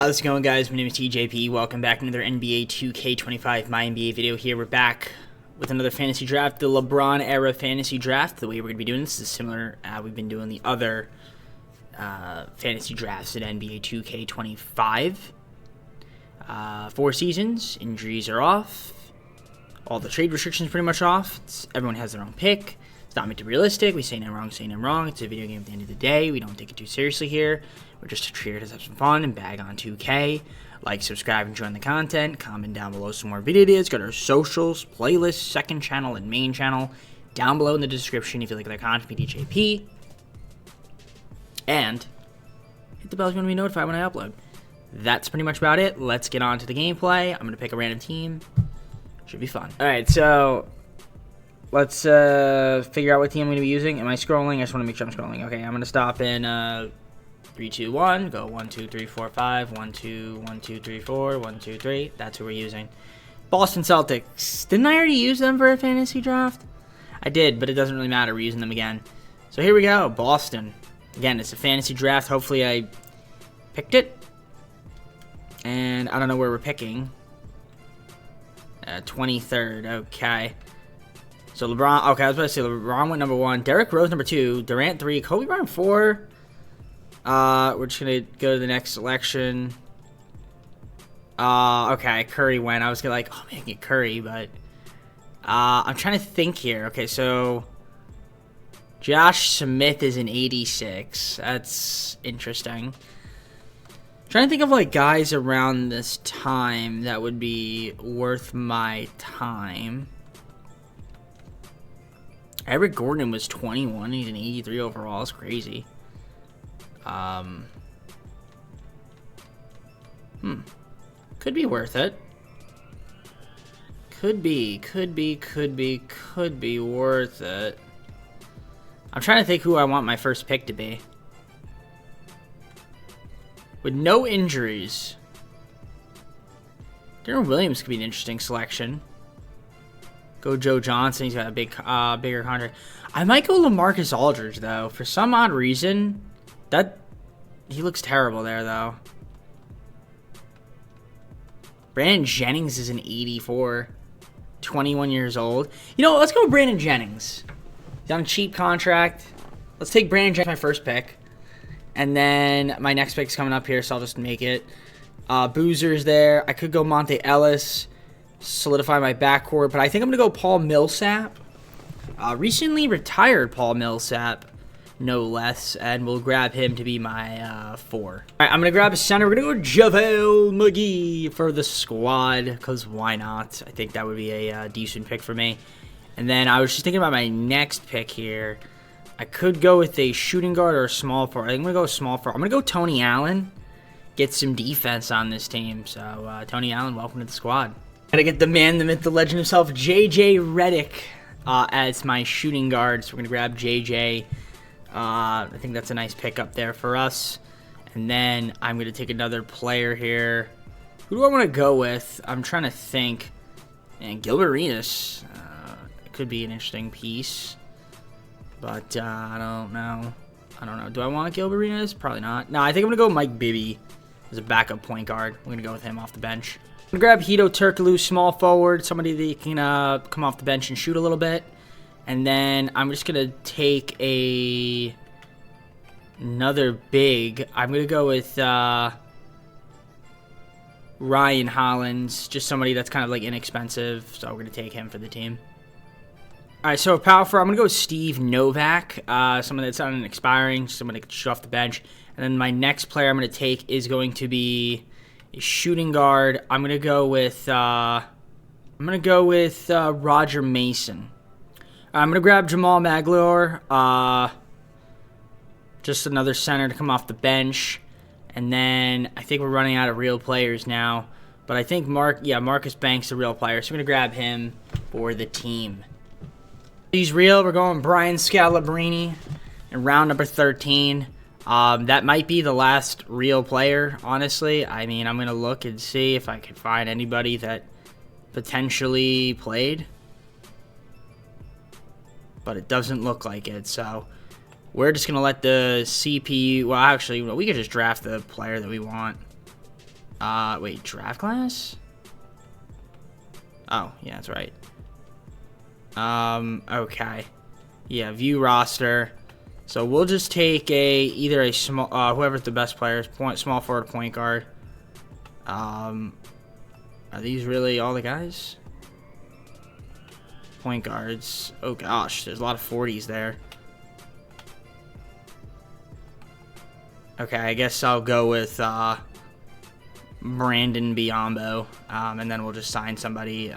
How's it going, guys? My name is TJP. Welcome back to another NBA 2K25 MyNBA video here. We're back with another fantasy draft, the LeBron era fantasy draft. The way we're going to be doing this is similar we've been doing the other fantasy drafts in NBA 2K25. 4 seasons, injuries are off, all the trade restrictions pretty much off. Everyone has their own pick. It's not meant to be realistic. We say no wrong, say no wrong. It's a video game at the end of the day. We don't take it too seriously here. We're just here to have some fun and bag on 2K. Like, subscribe, and join the content. Comment down below some more video ideas. Go to our socials, playlists, second channel, and main channel. Down below in the description if you like their content, DJP. And hit the bell if you want to be notified when I upload. That's pretty much about it. Let's get on to the gameplay. I'm going to pick a random team. Should be fun. Alright, so let's figure out what team I'm going to be using. Am I scrolling? I just want to make sure I'm scrolling. Okay, I'm going to stop in 3, 2, 1. Go 1, 2, 3, 4, 5. 1, 2, 1, 2, 3, 4. 1, 2, 3. That's who we're using. Boston Celtics. Didn't I already use them for a fantasy draft? I did, but it doesn't really matter. We're using them again. So here we go. Boston. Again, it's a fantasy draft. Hopefully I picked it. And I don't know where we're picking. 23rd. Okay. So LeBron. Okay, I was about to say LeBron went number 1. Derrick Rose number 2. Durant 3. Kobe Bryant 4. We're just gonna go to the next selection. Okay, Curry went. I was gonna oh man, get Curry, but I'm trying to think here. Okay, so Josh Smith is an 86. That's interesting. Trying to think of guys around this time that would be worth my time. Eric Gordon was 21. He's an 83 overall. That's crazy. Could be worth it. Could be worth it. I'm trying to think who I want my first pick to be. With no injuries, Darren Williams could be an interesting selection. Go Joe Johnson. He's got a bigger contract. I might go LaMarcus Aldridge though. For some odd reason, he looks terrible there though. Brandon Jennings is an 84, 21 years old. You know what? Let's go with Brandon Jennings. He's on a cheap contract. Let's take Brandon Jennings, my first pick. And then my next pick's coming up here, so I'll just make it. Boozer's there. I could go Monte Ellis, solidify my backcourt, but I think I'm going to go Paul Millsap. Recently retired Paul Millsap, no less, and we'll grab him to be my 4. All right, I'm going to grab a center. We're going to go JaVale McGee for the squad, because why not? I think that would be a decent pick for me. And then I was just thinking about my next pick here. I could go with a shooting guard or a small forward. I think I'm going to go small forward. I'm going to go Tony Allen. Get some defense on this team. So, Tony Allen, welcome to the squad. Gotta get the man, the myth, the legend himself, JJ Redick, as my shooting guard. So we're going to grab JJ. I think that's a nice pick up there for us. And then I'm going to take another player here. Who do I want to go with? I'm trying to think. And Gilbert Arenas could be an interesting piece. But I don't know. Do I want Gilbert Arenas? Probably not. No, I think I'm going to go Mike Bibby as a backup point guard. We're going to go with him off the bench. I'm going to grab Hedo Turkoglu, small forward. Somebody that can come off the bench and shoot a little bit. And then I'm just going to take another big. I'm going to go with Ryan Hollins. Just somebody that's kind of inexpensive. So we're going to take him for the team. All right, so power forward, I'm going to go with Steve Novak, someone that's on an expiring, someone that can shoot off the bench. And then my next player I'm going to take is going to be a shooting guard. I'm going to go with Roger Mason. I'm going to grab Jamal Magloire, just another center to come off the bench. And then I think we're running out of real players now. But I think Marcus Banks is a real player, so I'm going to grab him for the team. He's real. We're going Brian Scalabrine in round number 13. That might be the last real player, honestly. I mean, I'm going to look and see if I can find anybody that potentially played. But it doesn't look like it, so we're just going to let the CPU... Well, actually, we could just draft the player that we want. Wait, draft class? Oh, yeah, that's right. Okay. Yeah, view roster. So we'll just take either a small, whoever's the best players, small forward, point guard. Are these really all the guys? Point guards. Oh gosh, there's a lot of 40s there. Okay, I guess I'll go with Brandon Biombo, and then we'll just sign somebody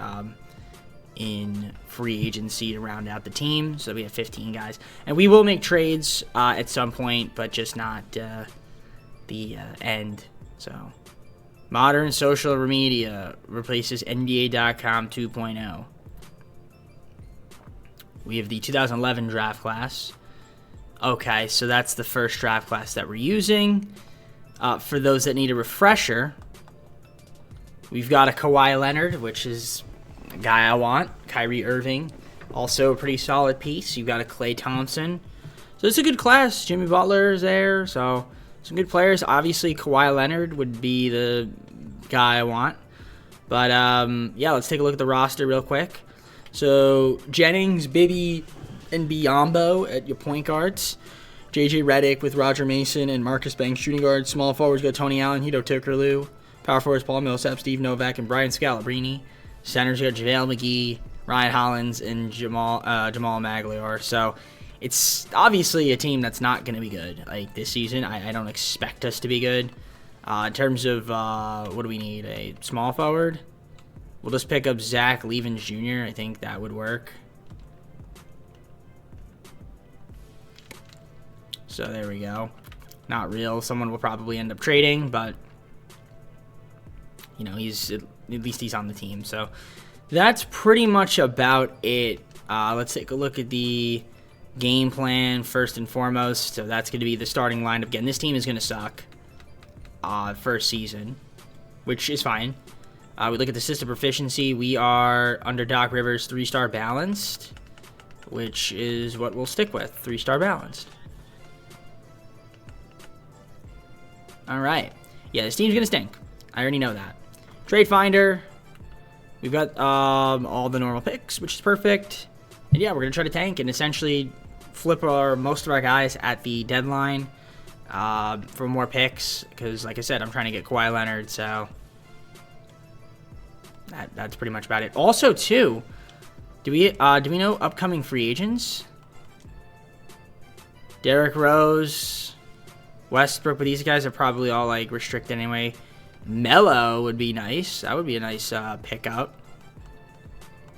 in free agency to round out the team. So we have 15 guys, and we will make trades at some point, but just not the end. So Modern Social Media replaces NBA.com 2.0. We have the 2011 draft class. Okay, so that's the first draft class that we're using. For those that need a refresher, we've got a Kawhi Leonard, which is a guy I want. Kyrie Irving, also a pretty solid piece. You've got a Klay Thompson. So it's a good class. Jimmy Butler is there, so some good players. Obviously, Kawhi Leonard would be the guy I want. But, yeah, let's take a look at the roster real quick. So Jennings, Bibby, and Biombo at your point guards. JJ Redick with Roger Mason and Marcus Banks shooting guards. Small forwards got Tony Allen, Hito Turkoglu. Power forwards Paul Millsap, Steve Novak, and Brian Scalabrine. Centers got JaVale McGee, Ryan Hollins, and Jamal Magliore. So it's obviously a team that's not going to be good. Like this season, I don't expect us to be good. In terms of what do we need? A small forward? We'll just pick up Zach Levens Jr. I think that would work. So there we go. Not real. Someone will probably end up trading, but you know, at least he's on the team. So that's pretty much about it. Let's take a look at the game plan first and foremost. So that's going to be the starting lineup. Again, this team is going to suck first season, which is fine. We look at the system proficiency. We are under Doc Rivers 3-star balanced, which is what we'll stick with. 3-star balanced. All right. Yeah, this team's going to stink. I already know that. Trade Finder. We've got all the normal picks, which is perfect. And yeah, we're going to try to tank and essentially flip most of our guys at the deadline for more picks. Because, like I said, I'm trying to get Kawhi Leonard, so that's pretty much about it. Also, too, do we know upcoming free agents? Derrick Rose, Westbrook, but these guys are probably all like restricted anyway. Melo would be nice. That would be a nice pickup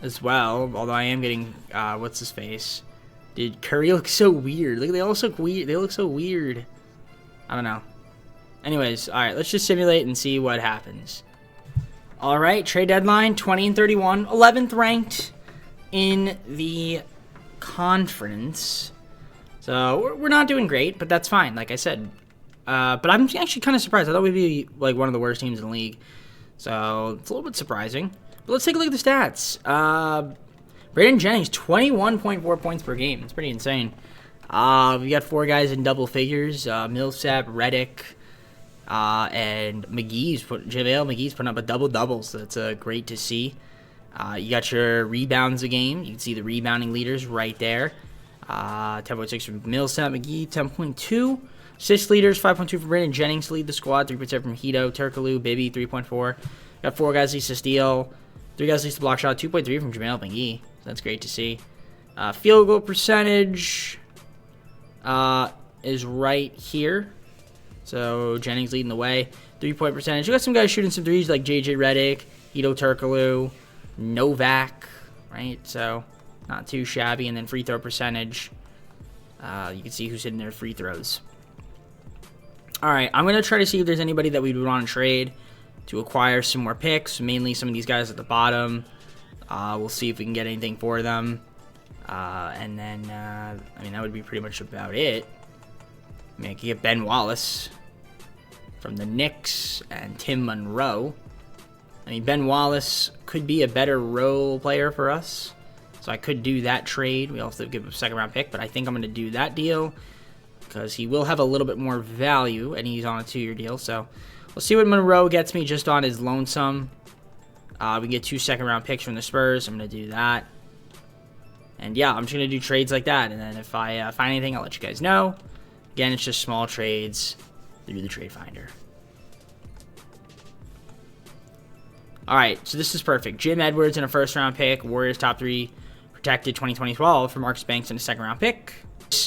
as well. Although I am getting what's his face? Dude, Curry looks so weird. Look, they all look weird. They look so weird. I don't know. Anyways, all right, let's just simulate and see what happens. All right, trade deadline 20 and 31, 11th ranked in the conference. So we're not doing great, but that's fine. Like I said. But I'm actually kind of surprised. I thought we'd be like one of the worst teams in the league. So it's a little bit surprising. But let's take a look at the stats. Brandon Jennings, 21.4 points per game. It's pretty insane. We got 4 guys in double figures. Millsap, Redick, and JaVale McGee's putting up a double-double. So that's great to see. You got your rebounds a game. You can see the rebounding leaders right there. 10.6 from Millsap, McGee, 10.2. Assist leaders, 5.2 from Brandon Jennings to lead the squad, 3.7 from Hito, Turkoglu, Bibby, 3.4. Got 4 guys least to steal, 3 guys least to block shot, 2.3 from JaVale McGee. So that's great to see. Field goal percentage is right here. So Jennings leading the way. 3-point percentage. You got some guys shooting some threes like JJ Redick, Hito Turkoglu, Novak, right? So not too shabby. And then free throw percentage. You can see who's hitting their free throws. All right, I'm going to try to see if there's anybody that we would want to trade to acquire some more picks, mainly some of these guys at the bottom. We'll see if we can get anything for them. And then, I mean, that would be pretty much about it. I mean, I could get Ben Wallace from the Knicks and Tim Monroe. I mean, Ben Wallace could be a better role player for us. So I could do that trade. We also give him a second-round pick, but I think I'm going to do that deal because he will have a little bit more value, and he's on a 2-year deal. So We'll see what Monroe gets me just on his lonesome. We can get 2 second-round picks from the Spurs. I'm going to do that. And yeah, I'm just going to do trades like that. And then if I find anything, I'll let you guys know. Again, it's just small trades through the trade finder. All right, so this is perfect. Jim Edwards in a first-round pick. Warriors top 3 protected 2012 for Marcus Banks in a second-round pick.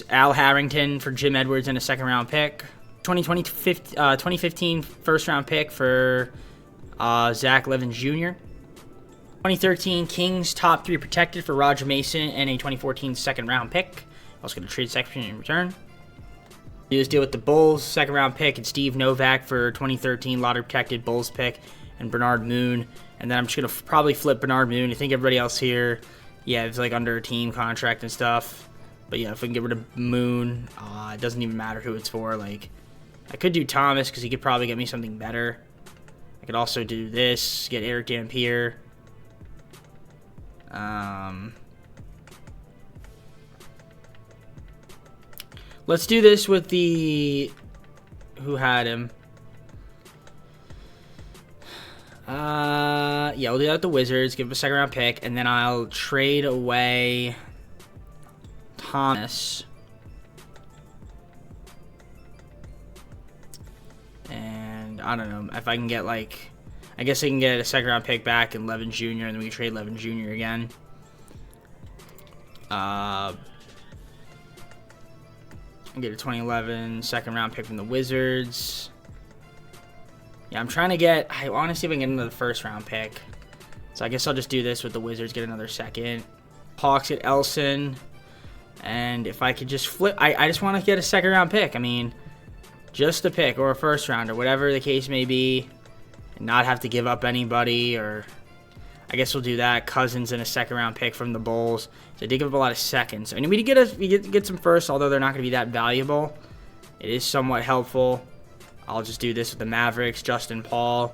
Al Harrington for Jim Edwards in a second-round pick. 2015 first-round pick for Zach Levin Jr. 2013 Kings top 3 protected for Roger Mason and a 2014 second-round pick. Also going to trade section in return. Do this deal with the Bulls second-round pick and Steve Novak for 2013 lottery protected Bulls pick. And Bernard Moon. And then I'm just going to probably flip Bernard Moon. I think everybody else here, yeah, it's like under a team contract and stuff. But yeah, if we can get rid of Moon, it doesn't even matter who it's for. Like, I could do Thomas because he could probably get me something better. I could also do this, get Eric Dampier. Let's do this with the... Who had him? Yeah, we'll do that with the Wizards. Give him a second-round pick, and then I'll trade away Thomas. And I don't know if I can get like, I guess I can get a second-round pick back and Levin Jr. and then we can trade Levin Jr. again. Get a 2011 second-round pick from the Wizards. Yeah, I'm trying to get... I want to see if I can get another first-round pick. So I guess I'll just do this with the Wizards, get another second. Hawks get Elson. And if I could just flip... I just want to get a second-round pick. I mean, just a pick or a first-round or whatever the case may be. And not have to give up anybody or... I guess we'll do that. Cousins and a second-round pick from the Bulls. So I did give up a lot of seconds. And we get some firsts, although they're not going to be that valuable. It is somewhat helpful. I'll just do this with the Mavericks, Justin Paul.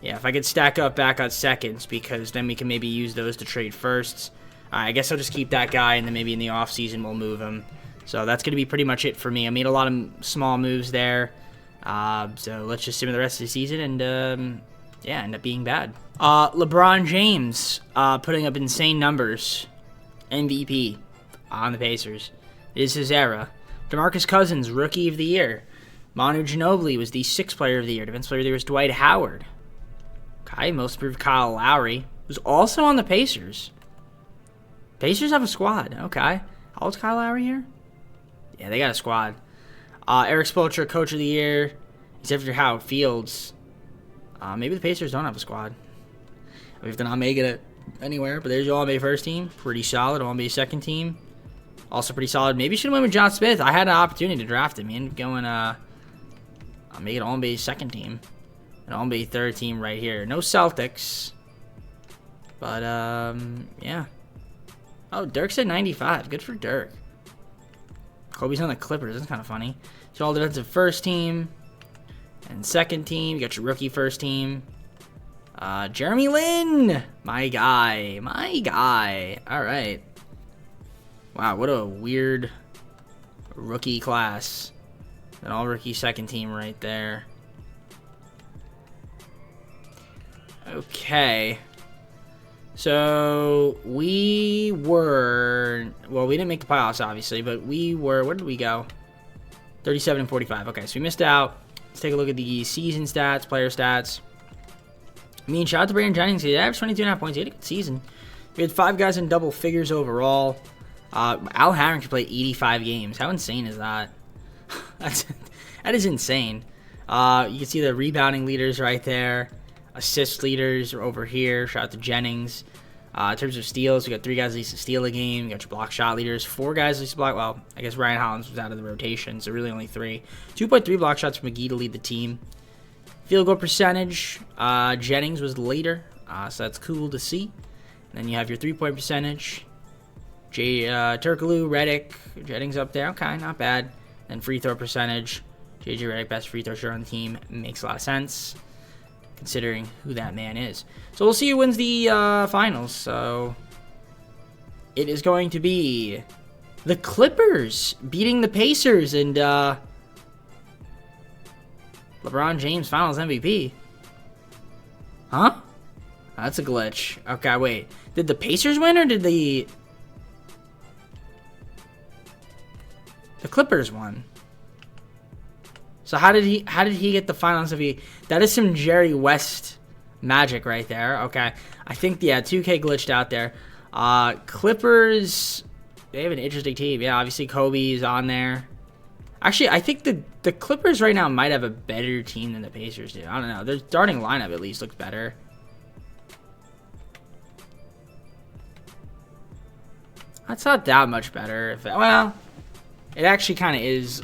Yeah, if I could stack up back on seconds, because then we can maybe use those to trade firsts. I guess I'll just keep that guy, and then maybe in the offseason we'll move him. So that's going to be pretty much it for me. I made a lot of small moves there. So let's just see the rest of the season and, yeah, end up being bad. LeBron James putting up insane numbers. MVP on the Pacers. It is his era. DeMarcus Cousins, Rookie of the Year. Manu Ginobili was the 6th Player of the Year. Defensive Player of the Year was Dwight Howard. Okay, Most Improved Kyle Lowry was also on the Pacers. Pacers have a squad. Okay. How old's Kyle Lowry here? Yeah, they got a squad. Eric Spoelstra, Coach of the Year. Except for Howard Fields. Maybe the Pacers don't have a squad. We have to not make it anywhere. But there's your All-NBA first team. Pretty solid. All-NBA second team. Also pretty solid. Maybe you should have went with John Smith. I had an opportunity to draft him. He ended up going, I'll make it All-NBA second team. An All-NBA third team right here. No Celtics. But, yeah. Oh, Dirk said 95. Good for Dirk. Kobe's on the Clippers. That's kind of funny. So all defensive first team. And second team. You got your rookie first team. Jeremy Lin. My guy. My guy. All right. Wow, what a weird rookie class. An all-rookie second team right there. Okay. So, we were... Well, we didn't make the playoffs, obviously, but we were... Where did we go? 37 and 45. Okay, so we missed out. Let's take a look at the season stats, player stats. I mean, shout out to Brandon Jennings. He averaged 22.5 points. He had a good season. We had 5 guys in double figures overall. Al Harrington played 85 games. How insane is that? That is insane. You can see the rebounding leaders right there. Assist leaders are over here. Shout out to Jennings. In terms of steals, we got 3 guys at least to steal a game. You got your block shot leaders. 4 guys at least to block. Well, I guess Ryan Hollins was out of the rotation, so really only 3. 2.3 block shots for McGee to lead the team. Field goal percentage. Jennings was the leader, so that's cool to see. And then you have your 3-point percentage. Turkoglu, Redick, Jennings up there. Okay, not bad. And free throw percentage. JJ Redick, best free throw shooter on the team. Makes a lot of sense, considering who that man is. So we'll see who wins the finals. So it is going to be the Clippers beating the Pacers. And LeBron James Finals MVP. Huh? That's a glitch. Okay, wait. Did the Pacers win or did the Clippers won? So how did he get the Finals MVP? That is some Jerry West magic right there. Okay. I think 2K glitched out there. Clippers, they have an interesting team. Yeah, obviously Kobe's on there. Actually, I think the Clippers right now might have a better team than the Pacers do. I don't know. Their starting lineup at least looks better. That's not that much better. Well, it actually kind of is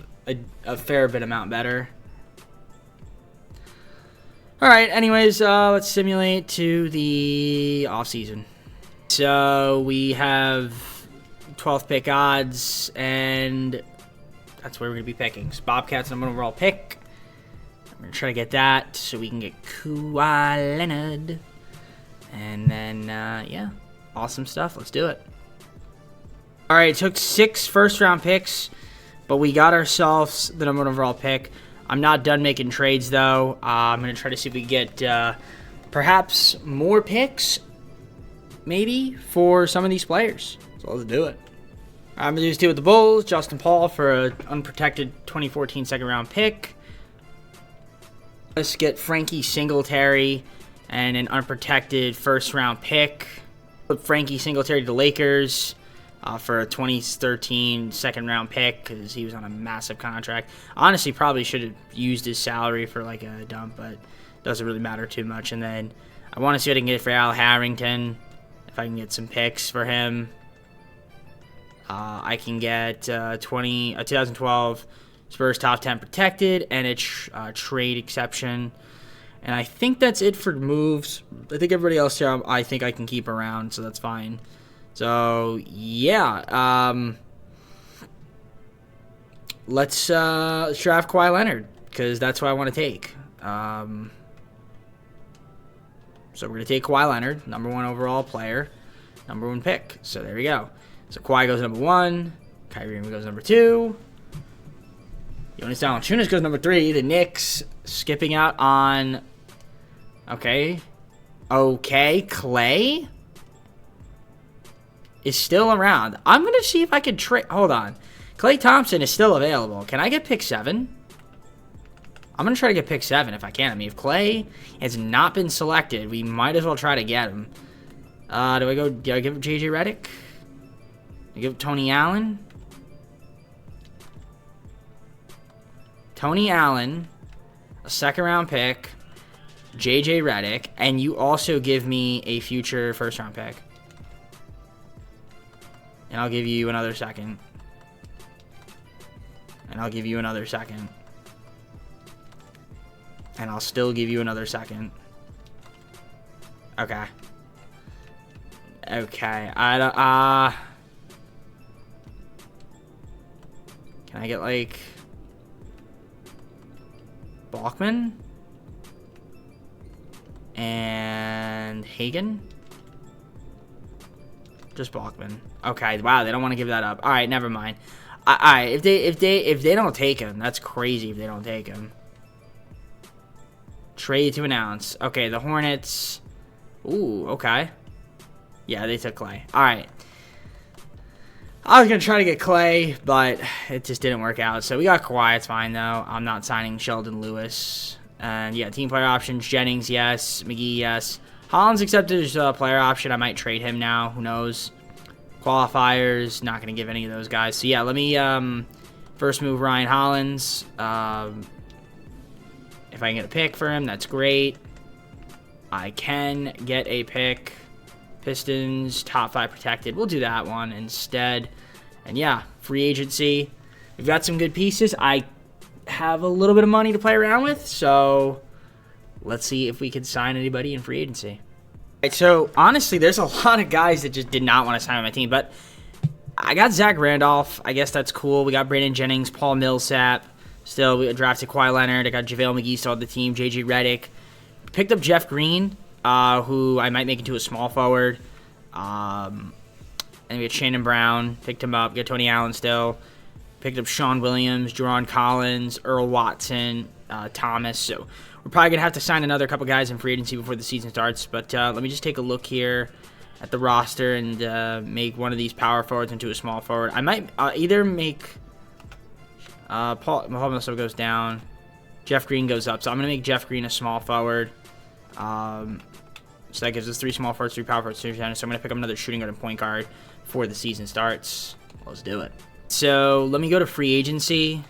a fair bit amount better. All right, anyways, let's simulate to the offseason. So we have 12th pick odds, and that's where we're going to be picking. So Bobcats number one overall pick. I'm going to try to get that so we can get Kawhi Leonard. And then, yeah, awesome stuff. Let's do it. All right, took 6 first-round picks, but we got ourselves the number one overall pick. I'm not done making trades, though. I'm going to try to see if we get perhaps more picks, maybe, for some of these players. So let's do it. I'm going to do this deal with the Bulls. Justin Paul for an unprotected 2014 second-round pick. Let's get Frankie Singletary and an unprotected first-round pick. Put Frankie Singletary to the Lakers. For a 2013 second-round pick because he was on a massive contract. Honestly, probably should have used his salary for like a dump, but doesn't really matter too much. And then I want to see what I can get for Al Harrington, if I can get some picks for him. I can get 2012 Spurs top 10 protected and a trade exception. And I think that's it for moves. I think everybody else here I think I can keep around, so that's fine. So, yeah, let's draft Kawhi Leonard, because that's what I want to take. So we're going to take Kawhi Leonard, number one overall player, number one pick. So there we go. So Kawhi goes number 1, Kyrie Irving goes number 2, Jonas Valanciunas goes number 3, the Knicks skipping out on, okay, Clay is still around. I'm going to see if I can trade. Hold on. Klay Thompson is still available. Can I get pick 7? I'm going to try to get pick 7 if I can. I mean, if Klay has not been selected, we might as well try to get him. Do I give him JJ Redick? Do I give Tony Allen? Tony Allen, a second-round pick, JJ Redick, and you also give me a future first-round pick. And I'll give you another second. And I'll give you another second. And I'll still give you another second. Okay. Okay. I don't, can I get, like, Bachman? And Hagen? Just Bachman. Okay, wow, they don't want to give that up. All right, never mind. All right, if they don't take him, that's crazy. If they don't take him, trade to announce. Okay, the Hornets. Ooh, okay. Yeah, they took Clay. All right. I was gonna try to get Clay, but it just didn't work out. So we got Kawhi. It's fine though. I'm not signing Sheldon Lewis. And yeah, team player options. Jennings, yes. McGee, yes. Hollins accepted his player option. I might trade him now. Who knows? Qualifiers, not going to give any of those guys. So, yeah, let me first move Ryan Hollins. If I can get a pick for him, that's great. I can get a pick. Pistons, top 5 protected. We'll do that one instead. And, yeah, free agency. We've got some good pieces. I have a little bit of money to play around with, so let's see if we can sign anybody in free agency. All right, so honestly, there's a lot of guys that just did not want to sign on my team, but I got Zach Randolph. I guess that's cool. We got Brandon Jennings, Paul Millsap. Still, we drafted Kawhi Leonard. I got JaVale McGee still on the team, JJ Redick. Picked up Jeff Green, who I might make into a small forward. And we got Shannon Brown. Picked him up. Got Tony Allen still. Picked up Sean Williams, Jerron Collins, Earl Watson, Thomas. So we're probably going to have to sign another couple guys in free agency before the season starts. But let me just take a look here at the roster and make one of these power forwards into a small forward. I might either make Paul Millsap goes down, Jeff Green goes up. So I'm going to make Jeff Green a small forward. So that gives us 3 small forwards, 3 power forwards, 2 centers. So I'm going to pick up another shooting guard and point guard before the season starts. Let's do it. So let me go to free agency,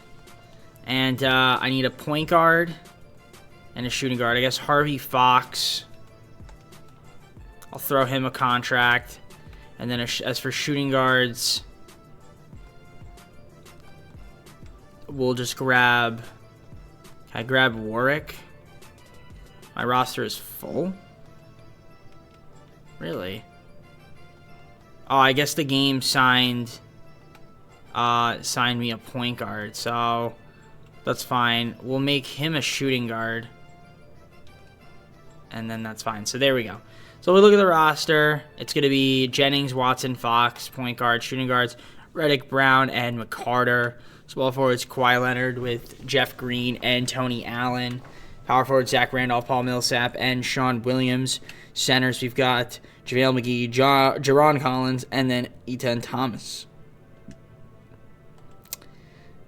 and I need a point guard and a shooting guard. I guess Harvey Fox, I'll throw him a contract. And then as for shooting guards, we'll just grab, can I grab Warwick? My roster is full? Really? Oh, I guess the game signed me a point guard, so that's fine. We'll make him a shooting guard, and then that's fine. So there we go. So we look at the roster. It's going to be Jennings, Watson, Fox, point guard, shooting guards, Reddick, Brown, and McCarter. Small forwards, Kawhi Leonard with Jeff Green and Tony Allen. Power forward, Zach Randolph, Paul Millsap, and Sean Williams. Centers, we've got JaVale McGee, Jerron Collins, and then Etan Thomas.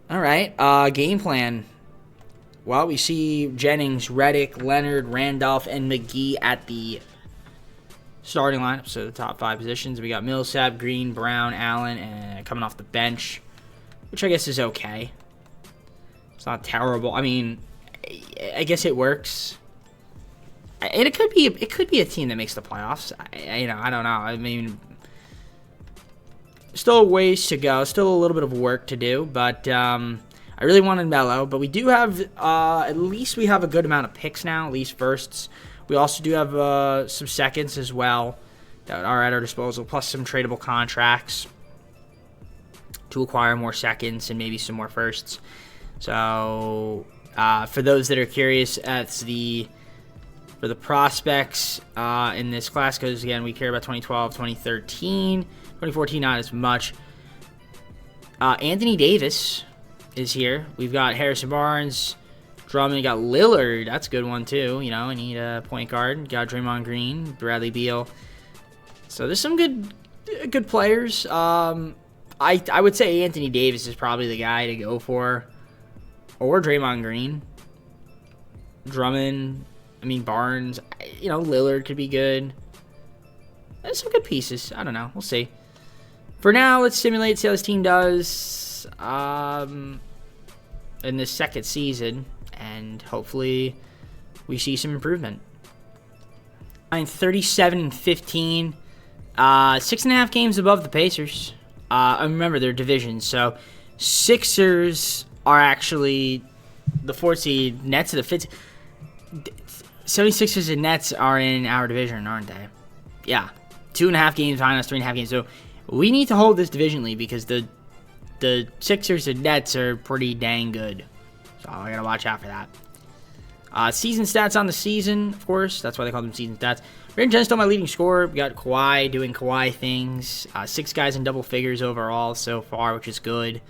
All right, game plan. Well, we see Jennings, Reddick, Leonard, Randolph, and McGee at the starting lineup, so the top 5 positions. We got Millsap, Green, Brown, Allen, and coming off the bench, which I guess is okay. It's not terrible. I mean, I guess it works. And it could be a team that makes the playoffs. I don't know. I mean, still a ways to go. Still a little bit of work to do, but I really wanted Melo. But we do have, at least we have a good amount of picks now, at least firsts. We also do have some seconds as well that are at our disposal, plus some tradable contracts to acquire more seconds and maybe some more firsts. So for those that are curious, for the prospects in this class, because again, we care about 2012, 2013, 2014, not as much. Anthony Davis is here. We've got Harrison Barnes, Drummond, we got Lillard. That's a good one too. You know, I need a point guard. Got Draymond Green, Bradley Beal. So there's some good players. I would say Anthony Davis is probably the guy to go for, or Draymond Green. Drummond, I mean Barnes, you know, Lillard could be good. There's some good pieces. I don't know. We'll see. For now, let's simulate, see how this team does in this second season, and hopefully we see some improvement. 37-15, 6.5 games above the Pacers. Remember, they're divisions, so Sixers are actually the 4th seed. Nets are the 5th. 76ers and Nets are in our division, aren't they? Yeah. 2.5 games behind us, 3.5 games. So we need to hold this division lead because the Sixers and Nets are pretty dang good. So I got to watch out for that. Season stats on the season, of course. That's why they call them season stats. Brandon Jennings still my leading scorer. We got Kawhi doing Kawhi things. 6 guys in double figures overall so far, which is good.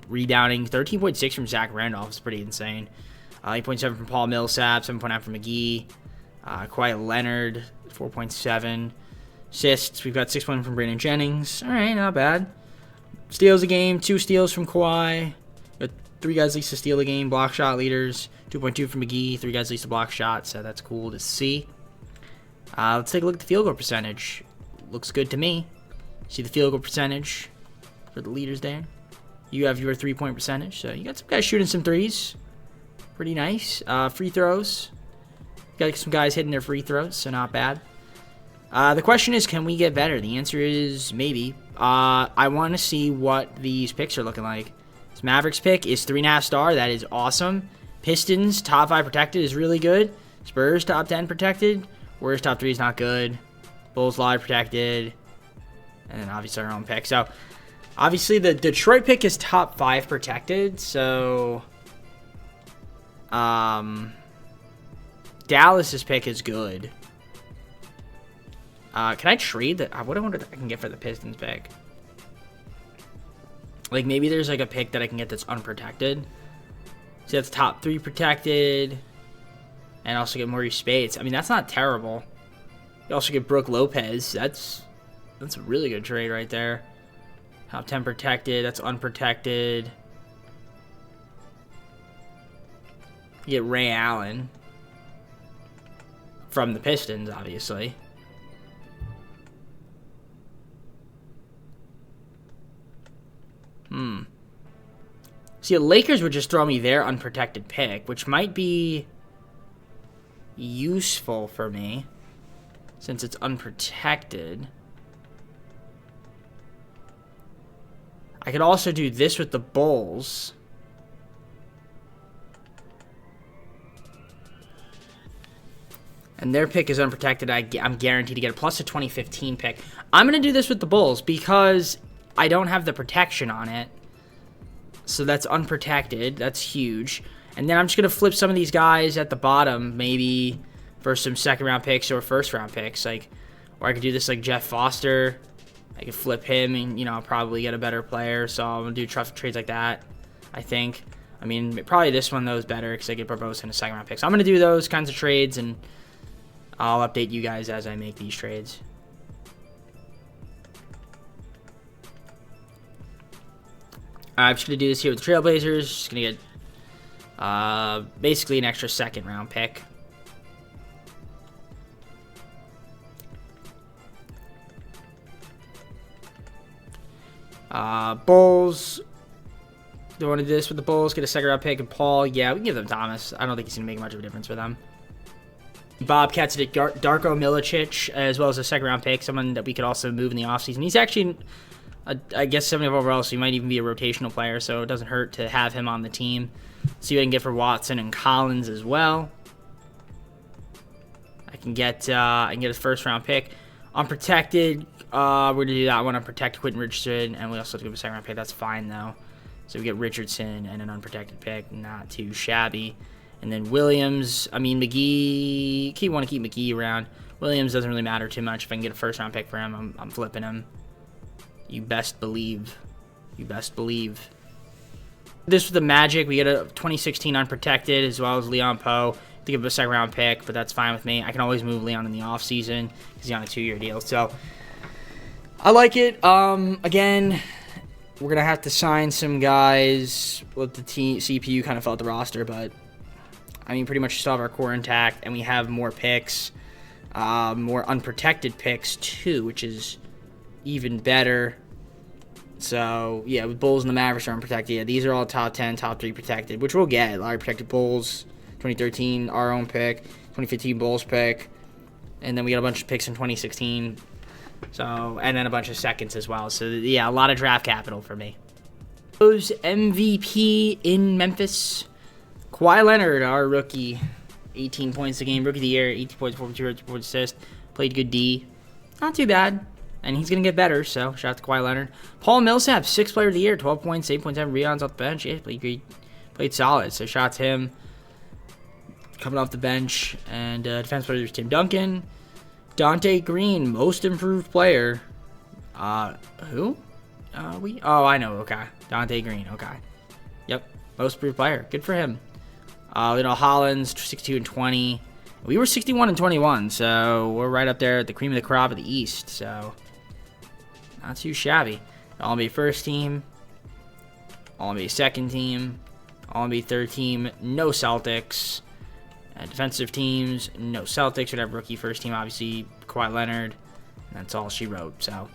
Rebounding, 13.6 from Zach Randolph is pretty insane. 8.7 from Paul Millsap, 7.9 from McGee. Kawhi Leonard, 4.7. Assists, we've got 6.1 from Brandon Jennings. All right, not bad. Steals a game, 2 steals from Kawhi. Got 3 guys least to steal a game. Block shot leaders, 2.2 from McGee. 3 guys least to block shots, so that's cool to see. Let's take a look at the field goal percentage. Looks good to me. See the field goal percentage for the leaders there. You have your 3-point percentage, so you got some guys shooting some threes. Pretty nice. Free throws. Got some guys hitting their free throws, so not bad. The question is, can we get better? The answer is maybe. I want to see what these picks are looking like. This Mavericks pick is 3.5 star. That is awesome. Pistons, top 5 protected is really good. Spurs, top 10 protected. Warriors, top 3 is not good. Bulls, live protected. And then obviously our own pick. So, obviously the Detroit pick is top 5 protected. So, Dallas's pick is good. Can I trade that? What I wonder if I can get for the Pistons pick. Like, maybe there's, like, a pick that I can get that's unprotected. See, that's top 3 protected. And also get Maurice Spates. I mean, that's not terrible. You also get Brooke Lopez. That's a really good trade right there. Top 10 protected. That's unprotected. You get Ray Allen. From the Pistons, obviously. See, the Lakers would just throw me their unprotected pick, which might be useful for me since it's unprotected. I could also do this with the Bulls. And their pick is unprotected. I'm guaranteed to get a plus a 2015 pick. I'm going to do this with the Bulls because I don't have the protection on it. So that's unprotected. That's huge. And then I'm just going to flip some of these guys at the bottom, maybe for some second-round picks or first-round picks. Like, or I could do this like Jeff Foster. I could flip him and, you know, I'll probably get a better player. So I'm going to do trades like that, I think. I mean, probably this one, though, is better because I get Barbosa in a second-round pick. So I'm going to do those kinds of trades, and I'll update you guys as I make these trades. I'm just going to do this here with the Trailblazers. Just going to get basically an extra second-round pick. Bulls. Do I want to do this with the Bulls? Get a second-round pick. And Paul, yeah, we can give them Thomas. I don't think he's going to make much of a difference for them. Bobcats did Darko Milicic, as well as a second-round pick, someone that we could also move in the offseason. He's actually, I guess, 70 overall, so he might even be a rotational player, so it doesn't hurt to have him on the team. See what I can get for Watson and Collins as well. I can get a first-round pick. Unprotected, we're going to do that one. Unprotected Quentin Richardson, and we also have to give a second-round pick. That's fine, though. So we get Richardson and an unprotected pick. Not too shabby. And then Williams, I mean, McGee, want to keep McGee around. Williams doesn't really matter too much. If I can get a first-round pick for him, I'm flipping him. You best believe. You best believe. This was the Magic. We get a 2016 unprotected, as well as Leon Poe. To give him a second-round pick, but that's fine with me. I can always move Leon in the offseason because he's on a 2-year deal. So I like it. Again, we're going to have to sign some guys. With the CPU kind of fell out the roster, but I mean, pretty much still have our core intact, and we have more picks, more unprotected picks too, which is even better. So yeah, with Bulls and the Mavericks are unprotected. Yeah, these are all top 10, top 3 protected, which we'll get. A lot of protected Bulls, 2013 our own pick, 2015 Bulls pick, and then we got a bunch of picks in 2016. So, and then a bunch of seconds as well. So yeah, a lot of draft capital for me. Those MVP in Memphis. Kawhi Leonard, our rookie, 18 points a game, rookie of the year, 18 points, 4 assists, played good D. Not too bad, and he's going to get better, so shout out to Kawhi Leonard. Paul Millsap, 6th player of the year, 12 points, 8.7 rebounds off the bench. Yeah, played great, played solid, so shout out to him. Coming off the bench, and defense player is Tim Duncan. Dante Green, most improved player. Who? I know, okay. Dante Green, okay. Yep, most improved player, good for him. Hollins, 62 and 20. We were 61 and 21, so we're right up there at the cream of the crop of the East. So not too shabby. All-NBA first team, All-NBA second team, All-NBA third team. No Celtics. Defensive teams, no Celtics. We'd have rookie first team, obviously Kawhi Leonard. And that's all she wrote. So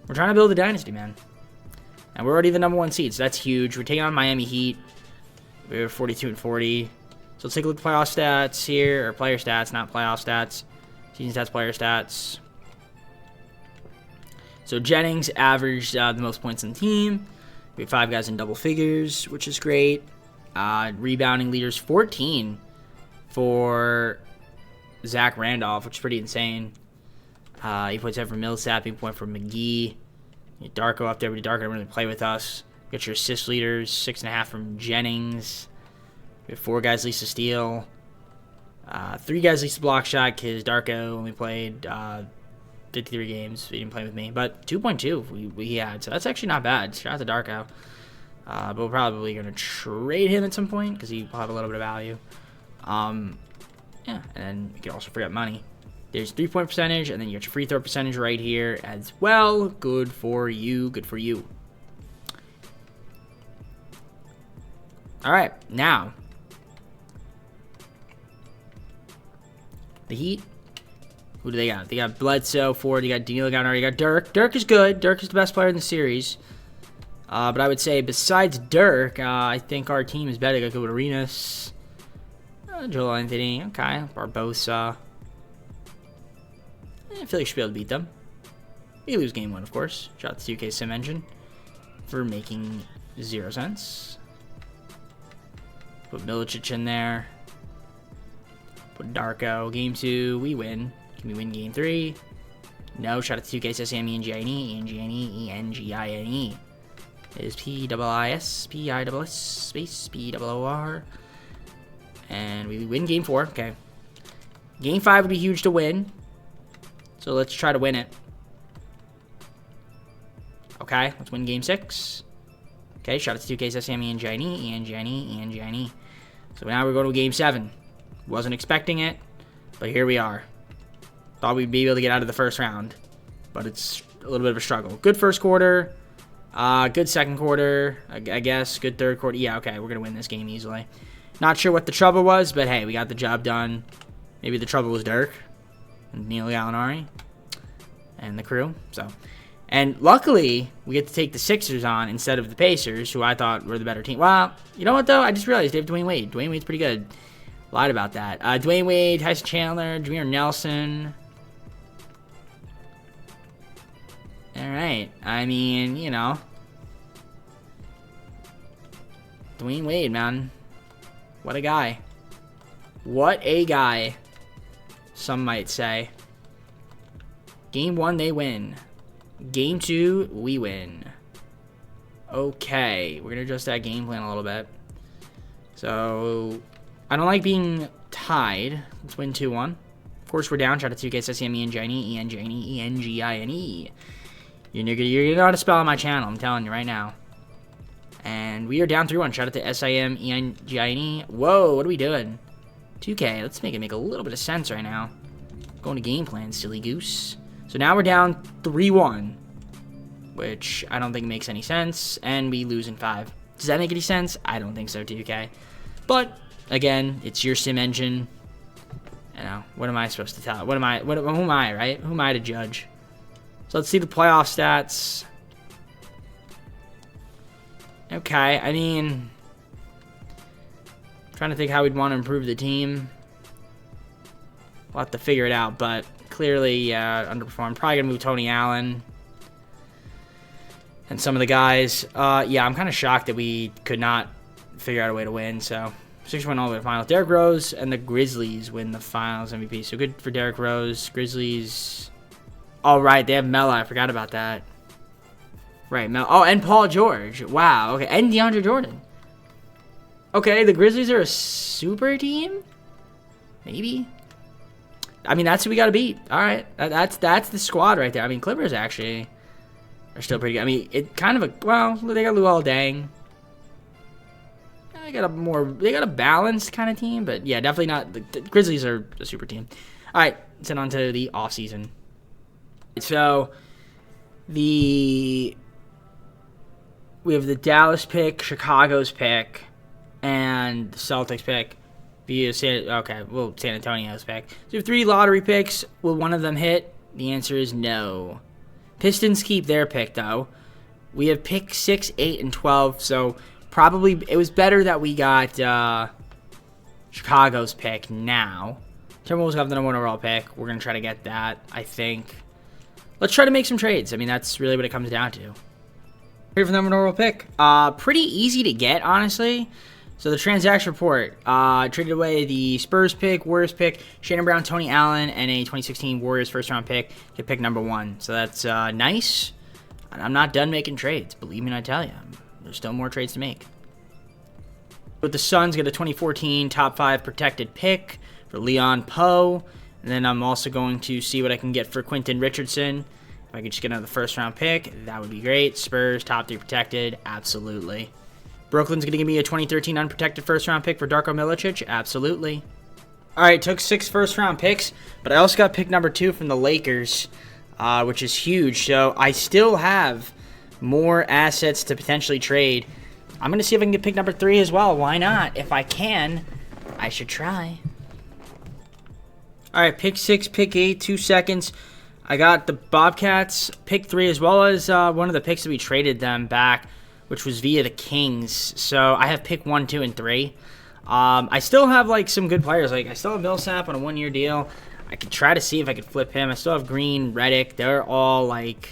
we're trying to build a dynasty, man. And we're already the number 1 seed, so that's huge. We're taking on Miami Heat. We're 42 and 40. So let's take a look at playoff stats here, or player stats, not playoff stats. Season stats, player stats. So Jennings averaged the most points on the team. We have 5 guys in double figures, which is great. Rebounding leaders 14 for Zach Randolph, which is pretty insane. 8.7 for Millsap, 8 point for McGee. Darko up there, but Darko didn't really play with us. Get your assist leaders, 6.5 from Jennings. We have 4 guys least to steal. 3 guys least to block shot because Darko only played 53 games. He didn't play with me, but 2.2 we had, so that's actually not bad. Shout out to Darko. But we're probably going to trade him at some point because he will have a little bit of value. Yeah, and then you can also free up money. There's 3-point percentage, and then you got your free throw percentage right here as well. Good for you. Good for you. All right, now the Heat. Who do they got? They got Bledsoe, Ford. You got Danilo Gallinari. You got Dirk. Dirk is good. Dirk is the best player in the series. But I would say besides Dirk, I think our team is better. Got good with Arenas. Joel Anthony. Okay. Barbosa. I feel like you should be able to beat them. We lose game 1, of course. Shout out to 2K Sim Engine for making 0 sense. Put Milicic in there. Put Darko. Game 2, we win. Can we win game 3? No. Shout out to 2K Sam ENGINE. ENGINE. It is PIIS space POOR. And we win game 4. Okay. Game 5 would be huge to win. So let's try to win it. Okay, let's win game 6. Okay, shout out to 2K Sam ENGINE. So now we're going to game 7. Wasn't expecting it, but here we are. Thought we'd be able to get out of the first round, but it's a little bit of a struggle. Good first quarter. Good second quarter, I guess. Good third quarter. Yeah, okay, we're going to win this game easily. Not sure what the trouble was, but hey, we got the job done. Maybe the trouble was Dirk and Neil Gallinari and the crew. And luckily, we get to take the Sixers on instead of the Pacers, who I thought were the better team. Well, you know what, though? I just realized they have Dwayne Wade. Dwayne Wade's pretty good. Lied about that. Dwayne Wade, Tyson Chandler, Jameer Nelson. All right. I mean, you know. Dwayne Wade, man. What a guy. What a guy. Some might say. Game 1, they win. Game 2, we win. Okay. We're going to adjust that game plan a little bit. So, I don't like being tied. Let's win 2-1. Of course, we're down. Shout out to 2K Sam ENGINE. You're going to know how to spell on my channel. I'm telling you right now. And we are down 3-1. Shout out to SIMENGINE. Whoa, what are we doing? 2K, let's make it make a little bit of sense right now. Going to game plan, silly goose. So now we're down 3-1, which I don't think makes any sense, and we lose in 5. Does that make any sense? I don't think so, 2K. But again, it's your sim engine. You know, what am I supposed to tell? Who am I, right? Who am I to judge? So let's see the playoff stats. Okay, I mean, trying to think how we'd want to improve the team. We'll have to figure it out, but clearly underperformed. Probably going to move Tony Allen and some of the guys. Yeah, I'm kind of shocked that we could not figure out a way to win. So, 6 went all the way to the finals. Derrick Rose and the Grizzlies win the finals MVP. So, good for Derrick Rose. Grizzlies. All right, they have Melo. I forgot about that. Right, Melo. Oh, and Paul George. Wow, okay. And DeAndre Jordan. Okay, the Grizzlies are a super team? Maybe? I mean, that's who we got to beat. All right, that's the squad right there. I mean, Clippers actually are still pretty good. I mean, it kind of well, they got Luol Deng. They got a balanced kind of team, but yeah, definitely not. The Grizzlies are a super team. All right, let's head on to the offseason. So we have the Dallas pick, Chicago's pick, and the Celtics pick. San Antonio's pick. So we have 3 lottery picks. Will one of them hit? The answer is no. Pistons keep their pick, though. We have pick 6, 8, and 12, so probably it was better that we got Chicago's pick now. Timberwolves have the number 1 overall pick. We're going to try to get that, I think. Let's try to make some trades. I mean, that's really what it comes down to. Here for the number 1 overall pick. Pretty easy to get, honestly. So the transaction report, traded away the Spurs pick, Warriors pick, Shannon Brown, Tony Allen, and a 2016 Warriors first-round pick to pick number 1. So that's nice. I'm not done making trades. Believe me when I tell you. There's still more trades to make. But the Suns get a 2014 top 5 protected pick for Leon Poe. And then I'm also going to see what I can get for Quentin Richardson. If I could just get another first-round pick, that would be great. Spurs, top 3 protected, absolutely. Brooklyn's going to give me a 2013 unprotected first-round pick for Darko Milicic, absolutely. All right, took 6 first-round picks, but I also got pick number 2 from the Lakers, which is huge. So I still have more assets to potentially trade. I'm going to see if I can get pick number 3 as well. Why not? If I can, I should try. All right, pick 6, pick 8, 2 seconds. I got the Bobcats, pick 3, as well as one of the picks that we traded them back, which was via the Kings. So I have pick 1, 2, and 3. I still have like some good players. Like I still have Millsap on a 1-year deal. I could try to see if I could flip him. I still have Green, Redick. They're all like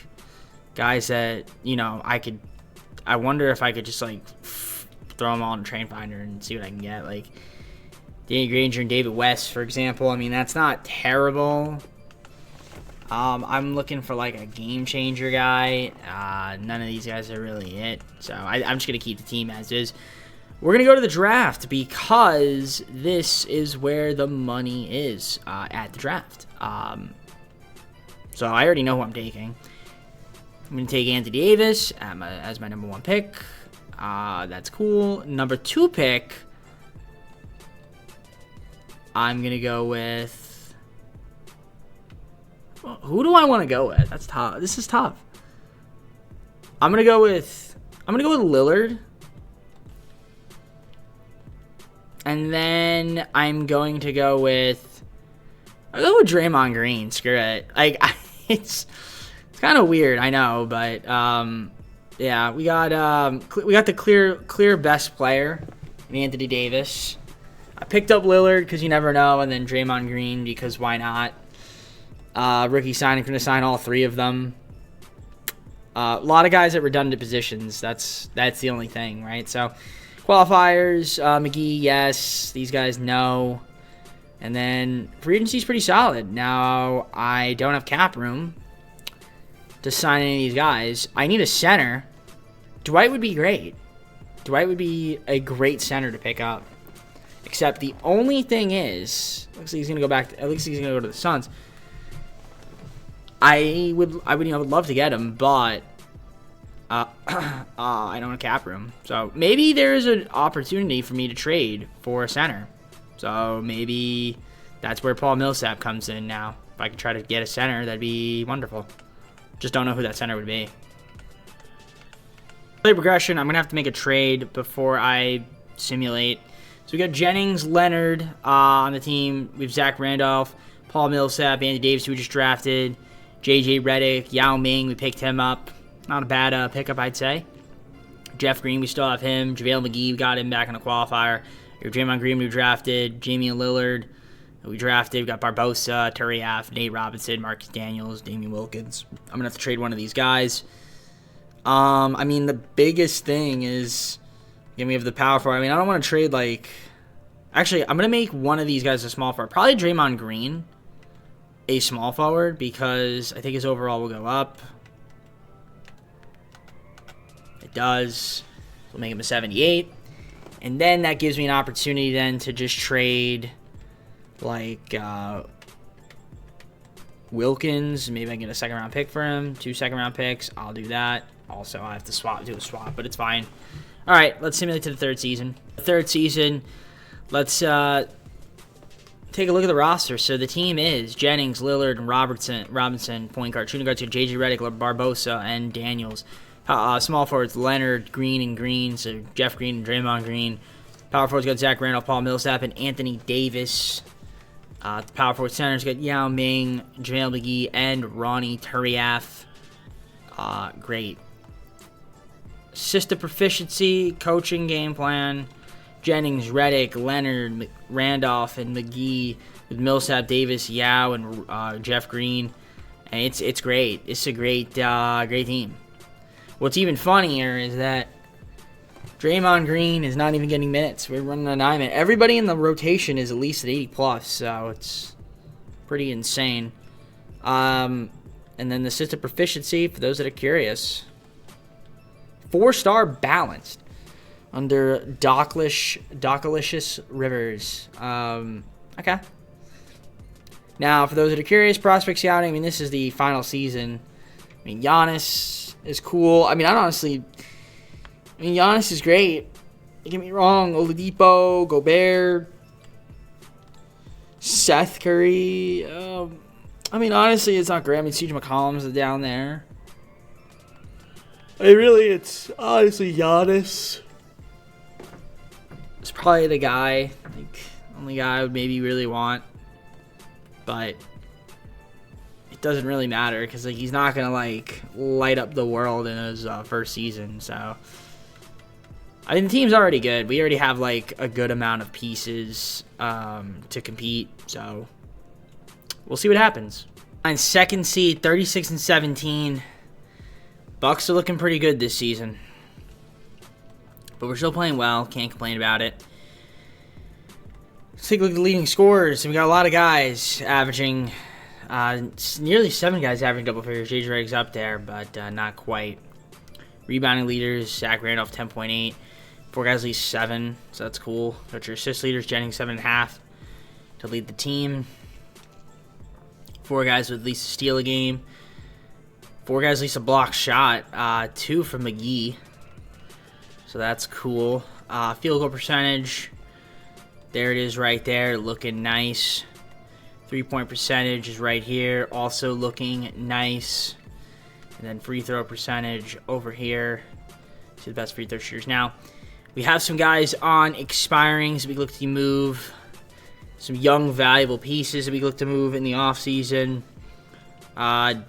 guys that, you know, I wonder if I could just like throw them all in Train Finder and see what I can get. Like Danny Granger and David West, for example. I mean, that's not terrible. I'm looking for like a game changer guy. None of these guys are really it. So I'm just going to keep the team as is. We're going to go to the draft because this is where the money is at the draft. So I already know who I'm taking. I'm going to take Anthony Davis as my number 1 pick. That's cool. Number 2 pick, I'm going to go with... Who do I want to go with? That's tough. This is tough. I'm going to go with Lillard. And then I'm going to go with... I'll go with Draymond Green. Screw it. Like, it's kind of weird, I know, but yeah, we got the clear best player in Anthony Davis. I picked up Lillard because you never know, and then Draymond Green because why not? Rookie signing, going to sign all 3 of them. A lot of guys at redundant positions. That's the only thing, right? So qualifiers, McGee, yes. These guys, no. And then free agency's pretty solid. Now I don't have cap room to sign any of these guys. I need a center. Dwight would be great. Dwight would be a great center to pick up. Except the only thing is, looks like he's gonna go back. At least he's gonna go to the Suns. I would love to get him, but I don't have cap room. So maybe there's an opportunity for me to trade for a center. So maybe that's where Paul Millsap comes in now. If I could try to get a center, that'd be wonderful. Just don't know who that center would be. Play progression, I'm going to have to make a trade before I simulate. So we got Jennings, Leonard on the team. We have Zach Randolph, Paul Millsap, Andy Davis, who we just drafted. JJ Redick, Yao Ming, we picked him up. Not a bad pickup, I'd say. Jeff Green, we still have him. JaVale McGee, we got him back on a qualifier. Draymond Green, we drafted. Jamie Lillard, we drafted. We got Barbosa, Turiaf, Nate Robinson, Marcus Daniels, Damian Wilkins. I'm going to have to trade one of these guys. I mean, the biggest thing is, we have the power forward. I mean, I don't want to trade, like... Actually, I'm going to make one of these guys a small forward. Probably Draymond Green a small forward because I think his overall will go up. It does. So we'll make him a 78. And then that gives me an opportunity then to just trade like Wilkins. Maybe I can get a 2nd-round pick for him. 2 2nd-round picks. I'll do that. Also, I have to do a swap, but it's fine. All right, let's simulate to the 3rd season. The 3rd season, let's take a look at the roster. So the team is Jennings, Lillard, and Robinson, point guard. Shooting guards, J.J. Redick, Barbosa, and Daniels. Small forwards, Leonard, Green, and Green. So Jeff Green and Draymond Green. Power forwards got Zach Randolph, Paul Millsap, and Anthony Davis. The power forward centers got Yao Ming, JaVale McGee, and Ronnie Turiaf. Great. System proficiency, coaching game plan. Jennings, Redick, Leonard, Randolph, and McGee with Millsap, Davis, Yao, and Jeff Green. And it's great. It's a great team. What's even funnier is that Draymond Green is not even getting minutes. We're running a 9-minute. Everybody in the rotation is at least at 80+, so it's pretty insane. And then the system proficiency, for those that are curious. 4-star balanced under Docklicious Rivers. Okay. Now, for those that are curious, prospect scouting, I mean, this is the final season. I mean, Giannis is cool. I mean, Giannis is great. Don't get me wrong. Oladipo, Gobert, Seth Curry. I mean, honestly, it's not great. I mean, CJ McCollum's down there. It's honestly Giannis. It's probably the guy, only guy I would maybe really want. But it doesn't really matter because he's not gonna light up the world in his first season. So I mean, the team's already good. We already have a good amount of pieces to compete. So we'll see what happens. On second seed, 36-17. Bucks are looking pretty good this season. But we're still playing well. Can't complain about it. Let's take a look at the leading scorers. We got a lot of guys averaging, nearly 7 guys averaging double figures. JJ Redick's up there, but not quite. Rebounding leaders, Zach Randolph 10.8. 4 guys at least 7, so that's cool. Got your assist leaders, Jennings 7.5 to lead the team. 4 guys with at least a steal a game. 4 guys at least a block shot. 2 from McGee. So that's cool. Field goal percentage. There it is right there. Looking nice. 3-point percentage is right here. Also looking nice. And then free throw percentage over here. See the best free throw shooters. Now, we have some guys on expiring, so we look to move. Some young, valuable pieces that we look to move in the offseason. I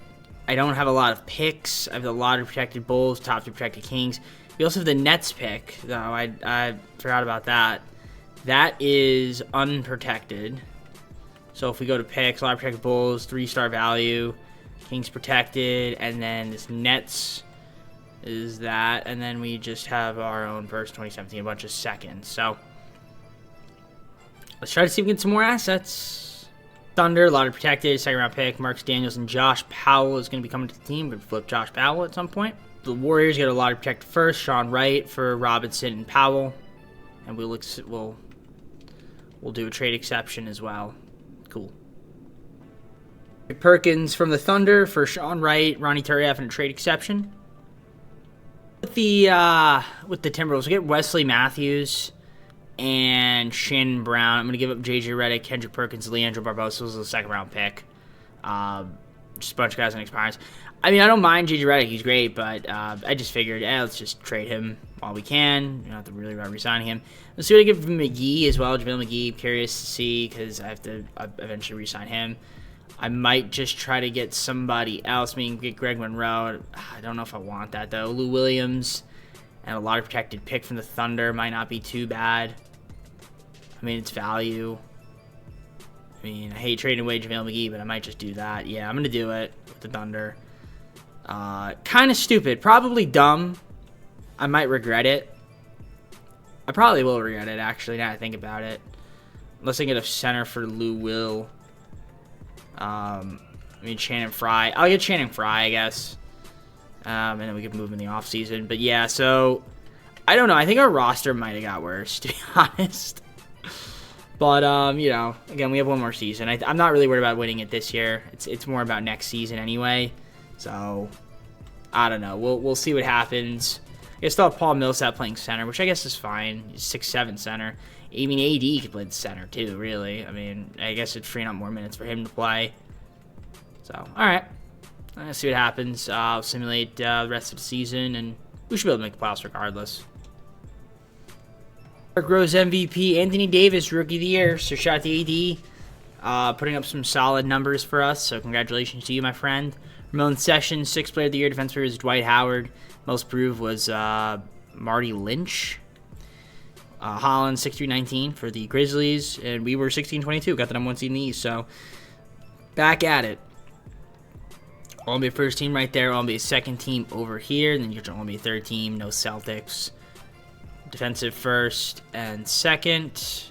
don't have a lot of picks. I have a lot of protected Bulls, top 2 protected Kings. We also have the Nets pick, though. I forgot about that. That is unprotected. So if we go to picks, a lot of protected Bulls, 3-star value, Kings protected, and then this Nets is that, and then we just have our own first 2017, a bunch of seconds. So let's try to see if we can get some more assets. Thunder, a lot of protected, 2nd round pick. Marcus Daniels and Josh Powell is going to be coming to the team. We're going to flip Josh Powell at some point. The Warriors get a lot of protected first. Sean Wright for Robinson and Powell. And we'll do a trade exception as well. Cool. Perkins from the Thunder for Sean Wright, Ronnie Turiaf, and a trade exception. With the Timberwolves, we get Wesley Matthews and Shannon Brown. I'm going to give up JJ Redick, Kendrick Perkins, Leandro Barbosa was a 2nd round pick. Just a bunch of guys on expires. I mean, I don't mind JJ Redick. He's great, but I just figured, let's just trade him while we can. You don't have to really re-signing him. Let's see what I give McGee as well. JaVale McGee, curious to see because I have to eventually re-sign him. I might just try to get somebody else. I mean, get Greg Monroe. I don't know if I want that, though. Lou Williams and a lot of protected pick from the Thunder might not be too bad. I mean, it's value. I mean, I hate trading away JaVale McGee, but I might just do that. Yeah, I'm going to do it with the Thunder. Kind of stupid. Probably dumb. I might regret it. I probably will regret it, actually, now I think about it. Unless I get a center for Lou Will. I mean, Shannon Fry. I'll get Shannon Fry, I guess. And then we can move in the offseason. But yeah, so I don't know. I think our roster might have got worse, to be honest. But, you know, again, we have one more season. I'm not really worried about winning it this year. It's more about next season anyway. So, I don't know. We'll see what happens. I guess still have Paul Millsap playing center, which I guess is fine. He's 6'7" center. I mean, AD could play the center too, really. I mean, I guess it's freeing up more minutes for him to play. So, all right. Let's see what happens. I'll simulate the rest of the season, and we should be able to make the playoffs regardless. Derrick Rose MVP, Anthony Davis, Rookie of the Year. So, shout out to AD. Putting up some solid numbers for us, so congratulations to you, my friend. Ramon Sessions, 6th Player of the Year. Defense player is Dwight Howard. Most improved was Marty Lynch. Holland, 6'3", for the Grizzlies. And we were 16-22. Got the number 1 seed in the East. So, back at it. All-NBA first team right there. All-NBA second team over here. And then you get your All-NBA third team. No Celtics. Defensive first and second.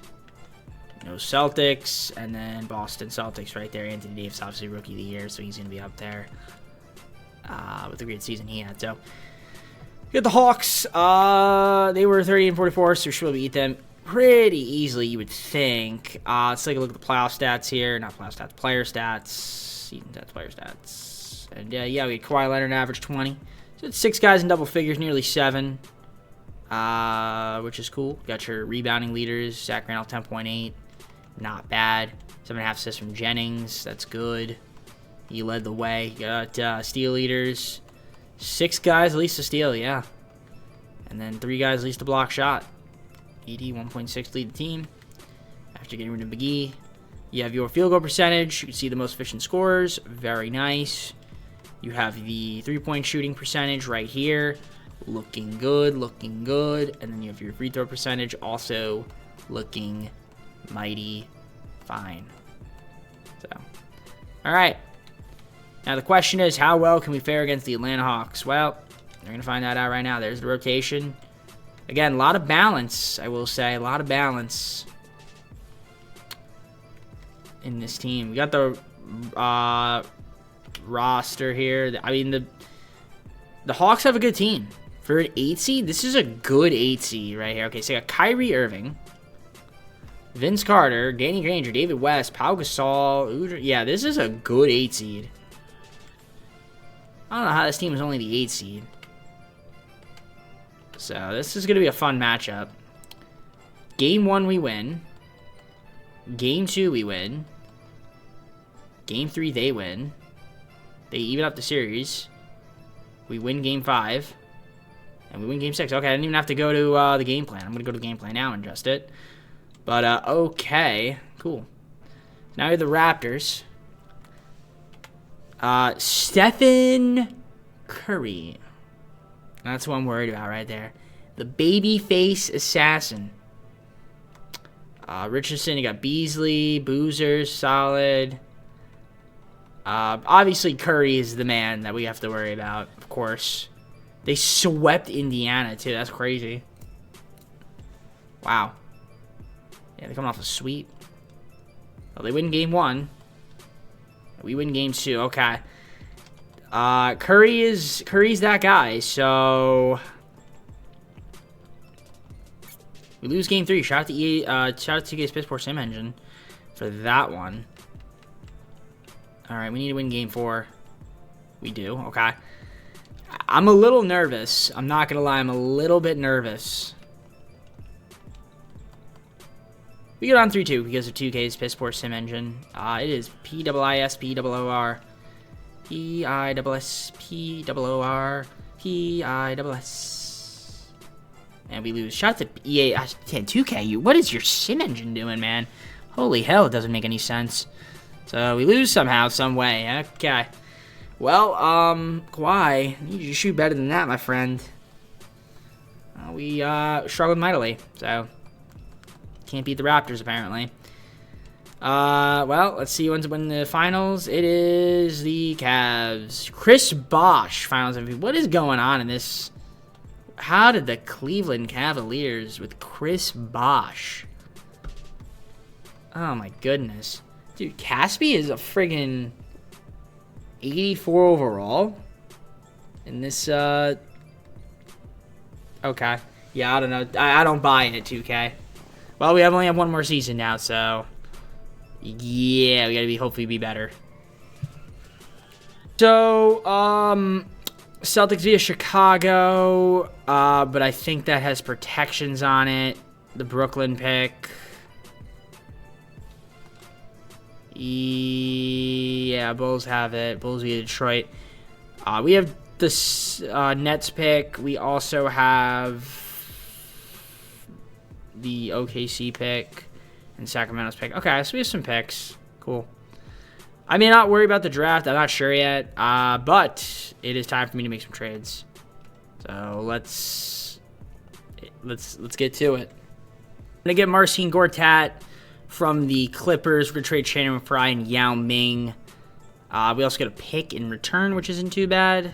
No Celtics. And then Boston Celtics right there. Anthony Davis, obviously Rookie of the Year. So, he's going to be up there with the great season he had. So, we got the Hawks. They were 30-44, so we should be able to beat them. pretty easily, you would think. Let's take a look at the playoff stats here. Not playoff stats, player stats. Season stats, player stats. And yeah, we had Kawhi Leonard average 20. So it's 6 guys in double figures, nearly 7. Which is cool. Got your rebounding leaders. Zach Randolph 10.8. Not bad. 7.5 assists from Jennings. That's good. He led the way. Got steal leaders. 6 guys at least to steal, yeah. And then 3 guys at least to block shot. ED 1.6 lead the team. After getting rid of McGee, you have your field goal percentage. You can see the most efficient scorers. Very nice. You have the 3-point shooting percentage right here. Looking good, looking good. And then you have your free throw percentage also looking mighty fine. So, all right. Now the question is, how well can we fare against the Atlanta Hawks? Well, we're going to find that out right now. There's the rotation. Again, a lot of balance, I will say. A lot of balance in this team. We got the roster here. I mean, the Hawks have a good team. For an 8 seed, this is a good 8 seed right here. Okay, so you got Kyrie Irving, Vince Carter, Danny Granger, David West, Pau Gasol. Yeah, this is a good 8 seed. I don't know how this team is only the 8 seed. So this is going to be a fun matchup. Game 1 we win. Game 2 we win. Game 3 they win. They even up the series. We win Game 5. And we win Game 6. Okay, I didn't even have to go to the game plan. I'm going to go to the game plan now and adjust it. But, okay. Cool. Now we have the Raptors. Stephen Curry. That's what I'm worried about right there. The babyface assassin. Richardson, you got Beasley, Boozer, solid. Obviously, Curry is the man that we have to worry about, of course. They swept Indiana, too. That's crazy. Wow. Yeah, they're coming off a sweep. Well, they win Game 1. We win Game 2. Okay. Curry's that guy, so we lose Game 3. Shout out to shout out to 2K's Pissport Sim Engine for that one. All right, we need to win Game 4. We do. Okay. I'm a little nervous. I'm not gonna lie. I'm a little bit nervous. We get on 3-2 because of 2K's Pissport Sim Engine. It is PISPOOR. PISSPOOR. PISS. And we lose. Shout out to EA. 2K. What is your sim engine doing, man? Holy hell, it doesn't make any sense. So we lose somehow, some way. Okay. Well, Kawhi, you need to shoot better than that, my friend. We struggled mightily, so can't beat the Raptors apparently. Well, let's see who's win the finals. It is the Cavs. Chris Bosh, Finals MVP. What is going on in this? How did the Cleveland Cavaliers with Chris Bosh? Oh my goodness, dude, Caspi is a friggin' 84 overall in this. Okay, yeah, I don't know. I don't buy it, 2K. Well, we only have one more season now, so yeah, we gotta hopefully be better. So, Celtics via Chicago, but I think that has protections on it. The Brooklyn pick. Yeah, Bulls have it. Bulls via Detroit. We have the Nets pick. We also have the OKC pick and Sacramento's pick. Okay, so we have some picks. Cool. I may not worry about the draft. I'm not sure yet. But it is time for me to make some trades. So let's get to it. I'm gonna get Marcin Gortat from the Clippers. We're gonna trade Shannon Fry and Yao Ming. We also get a pick in return, which isn't too bad. I'm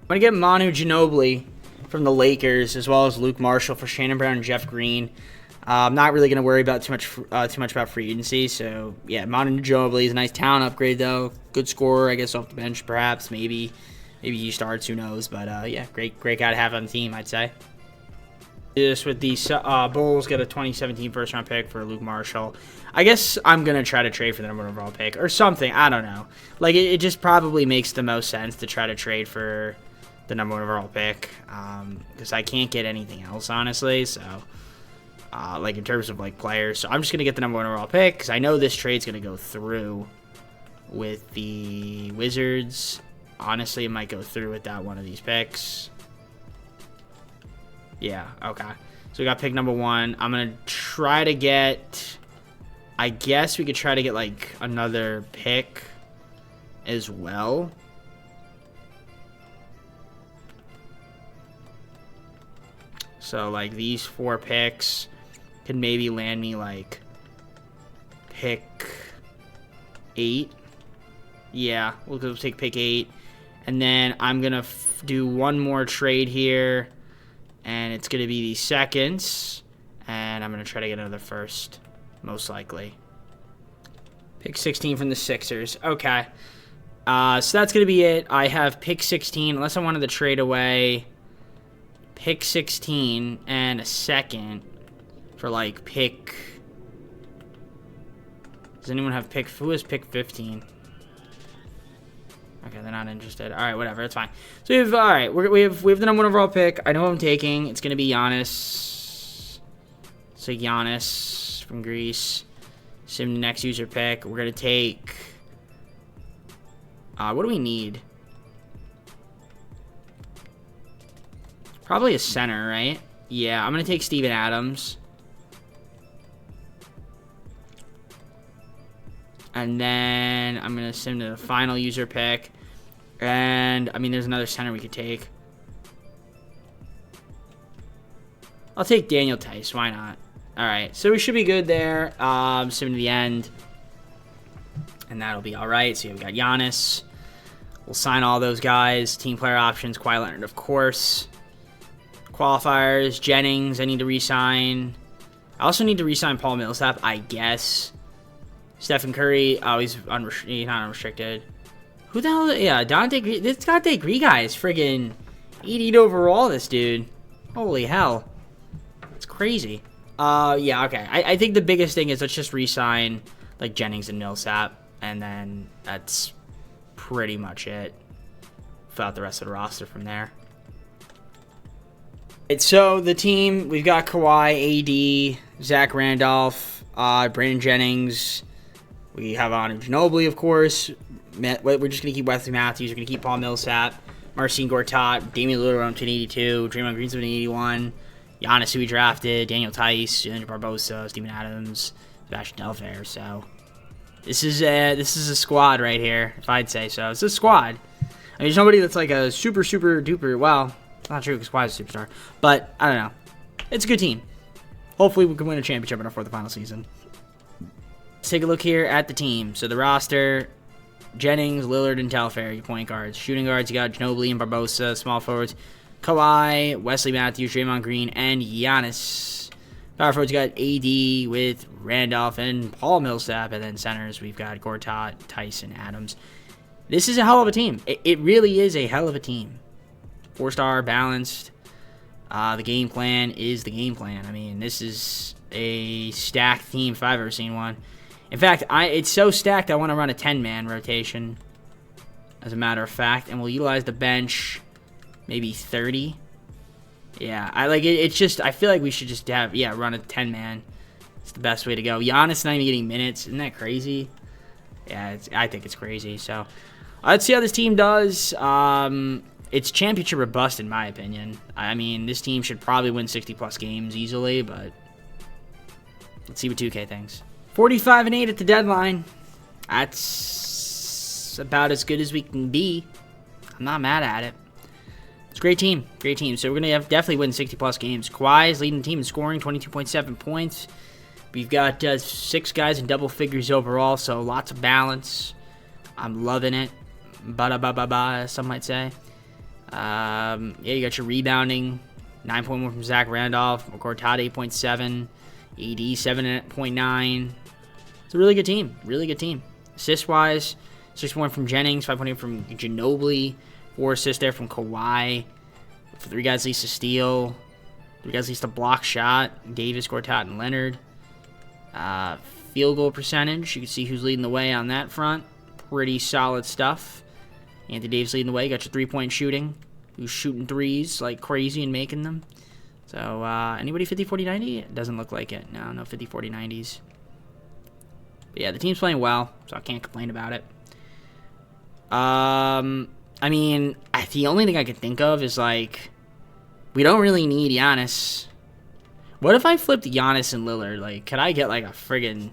gonna get Manu Ginobili from the Lakers, as well as Luke Marshall for Shannon Brown and Jeff Green. I'm not really gonna worry about too much about free agency. So yeah, Manu Ginobili is a nice talent upgrade though. Good scorer, I guess off the bench, perhaps maybe he starts. Who knows? But yeah, great guy to have on the team, I'd say. This with the Bulls get a 2017 first round pick for Luke Marshall. I guess I'm going to try to trade for the number 1 overall pick or something. I don't know. Like, it just probably makes the most sense to try to trade for the number 1 overall pick because I can't get anything else, honestly. So, like, in terms of, like, players. So, I'm just going to get the number 1 overall pick because I know this trade's going to go through with the Wizards. Honestly, it might go through without one of these picks. Yeah, okay. So we got pick number 1. I'm going to try to get... I guess we could try to get, like, another pick as well. So, like, these 4 picks could maybe land me, like, pick 8. Yeah, we'll take pick 8. And then I'm going to do one more trade here. And it's going to be the seconds. And I'm going to try to get another first, most likely. Pick 16 from the Sixers. Okay. So that's going to be it. I have pick 16, unless I wanted to trade away pick 16 and a second for, like, pick... Does anyone have pick... Who has pick 15? Okay, they're not interested. All right, whatever. It's fine. So we have... All right, we have the number 1 overall pick. I know who I'm taking. It's going to be Giannis. So Giannis from Greece. Sim the next user pick. We're going to take... what do we need? Probably a center, right? Yeah, I'm going to take Steven Adams. And then I'm going to sim to the final user pick. And, I mean, there's another center we could take. I'll take Daniel Tice. Why not? All right, so we should be good there. Sim to the end. And that'll be all right. So we've got Giannis. We'll sign all those guys. Team player options. Kawhi Leonard, of course. Qualifiers. Jennings, I need to re-sign. I also need to re-sign Paul Millsap, I guess. Stephen Curry, oh, he's not unrestricted. Who the hell? Yeah, this Dante Gree guy is friggin' 88 overall, this dude. Holy hell. It's crazy. Yeah, okay. I think the biggest thing is let's just re-sign, like, Jennings and Millsap, and then that's pretty much it. Fill out the rest of the roster from there. So the team, we've got Kawhi, AD, Zach Randolph, Brandon Jennings. We have Ginobili, of course. We're just going to keep Wesley Matthews. We're going to keep Paul Millsap, Marcin Gortat, Damian Lillard on 282, Draymond Green's 181, Giannis, who we drafted, Daniel Tice, Andrew Barbosa, Steven Adams, Sebastian Telfair. So this is a squad right here, if I'd say so. It's a squad. I mean, there's nobody that's like a super duper. Well, it's not true because Kawhi's a superstar, but I don't know. It's a good team. Hopefully, we can win a championship in our 4th final season. Let's take a look here at the team. So the roster: Jennings, Lillard, and Telfair, your point guards. Shooting guards, you got Ginobili and Barbosa. Small forwards: Kawhi, Wesley Matthews, Draymond Green, and Giannis. Power forwards, you got AD with Randolph and Paul Millsap. And then centers, we've got Gortat, Tyson, Adams. This is a hell of a team. It really is a hell of a team. 4-star, balanced. The game plan is the game plan. I mean, this is a stacked team if I've ever seen one. In fact, it's so stacked I want to run a 10-man rotation, as a matter of fact, and we'll utilize the bench maybe 30. Yeah, I like it. It's just, I feel like we should just run a 10-man. It's the best way to go. Giannis not even getting minutes. Isn't that crazy? Yeah, I think it's crazy. So let's see how this team does. It's championship or bust in my opinion. I mean, this team should probably win 60-plus games easily, but let's see what 2K thinks. 45-8 at the deadline. That's about as good as we can be. I'm not mad at it. It's a great team. Great team. So we're going to definitely win 60-plus games. Kawhi is leading the team in scoring, 22.7 points. We've got 6 guys in double figures overall, so lots of balance. I'm loving it. Ba-da-ba-ba-ba, some might say. Yeah, you got your rebounding. 9.1 from Zach Randolph. Gortat, 8.7. AD, 7.9. It's a really good team. Really good team. Assist-wise, 6.1 from Jennings, 5.8 from Ginobili, 4 assists there from Kawhi. 3 guys least a steal. We got at least a block shot. Davis, Gortat, and Leonard. Field goal percentage. You can see who's leading the way on that front. Pretty solid stuff. Anthony Davis leading the way. Got your three-point shooting. Who's shooting threes like crazy and making them. So, anybody 50, 40, 90? It doesn't look like it. No 50, 40, 90s. But yeah, the team's playing well, so I can't complain about it. I mean, the only thing I can think of is, like, we don't really need Giannis. What if I flipped Giannis and Lillard? Like, could I get, like, a friggin'...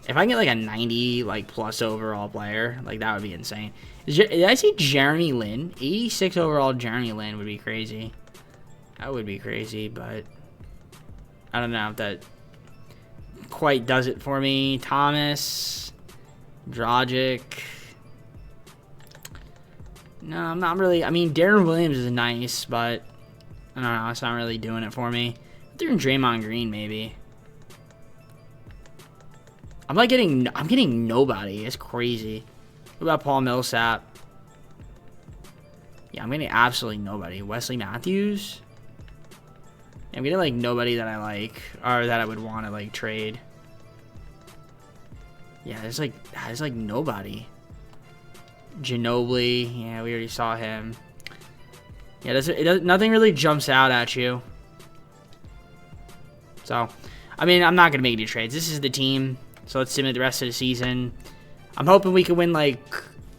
If I can get, like, a 90, like, plus overall player, like, that would be insane. Did I see Jeremy Lin? 86 overall Jeremy Lin would be crazy. That would be crazy, but... I don't know if that quite does it for me. Thomas. Dragic. No, I'm not really... I mean, Darren Williams is nice, but... I don't know, it's not really doing it for me. They're in Draymond Green, maybe. I'm getting nobody. It's crazy. What about Paul Millsap? Yeah, I'm getting absolutely nobody. Wesley Matthews? Yeah, I'm getting, like, nobody that I like. Or that I would want to, like, trade. Yeah, there's like nobody. Ginobili. Yeah, we already saw him. Yeah, nothing really jumps out at you. So, I mean, I'm not going to make any trades. This is the team. So let's simulate the rest of the season. I'm hoping we can win, like...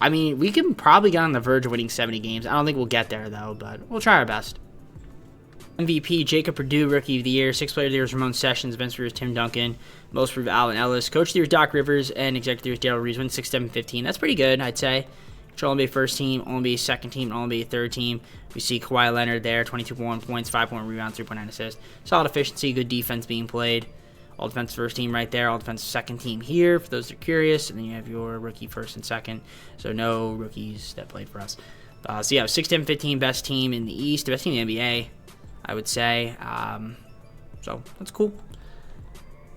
I mean, we can probably get on the verge of winning 70 games. I don't think we'll get there, though, but we'll try our best. MVP, Jacob Purdue, Rookie of the Year. Sixth Player of the Year is Ramon Sessions. Bench Year is Tim Duncan. Most Improved, Alvin Ellis. Coach of the Year is Doc Rivers. And Executive of the Year is Darrell Reeves. Win 6, 7, 15. That's pretty good, I'd say. Control NBA first team, All-NBA second team, All-NBA third team. We see Kawhi Leonard there, 22.1 points, 5-point rebound, 3.9 assists. Solid efficiency, good defense being played. All defense first team right there, all defense second team here, for those that are curious. And then you have your rookie first and second. So no rookies that played for us. So yeah, 6, 10, 15, best team in the East, the best team in the NBA, I would say. So that's cool.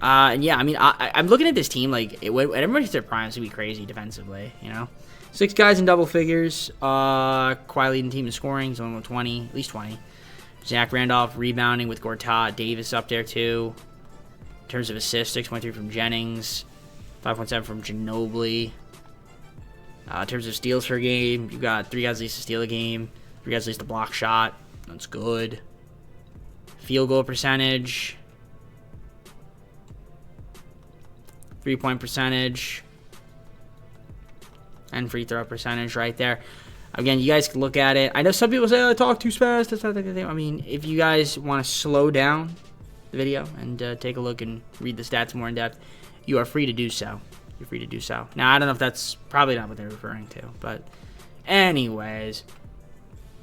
And yeah, I mean, I'm looking at this team, like, when everybody hits their prime, it's going to be crazy defensively, you know? 6 guys in double figures. Kawhi leading team in scoring. He's only with 20, at least 20. Zach Randolph rebounding with Gortat. Davis up there, too. In terms of assists, 6.3 from Jennings. 5.7 from Ginobili. In terms of steals per game, you've got 3 guys at least to steal a game. 3 guys at least to block shot. That's good. Field goal percentage. 3-point percentage. And free throw percentage right there. Again, you guys can look at it. I know some people say, oh, I talk too fast. That's not the thing. I mean, if you guys want to slow down the video and take a look and read the stats more in depth, you are free to do so. You're free to do so. Now, I don't know if that's probably not what they're referring to. But anyways,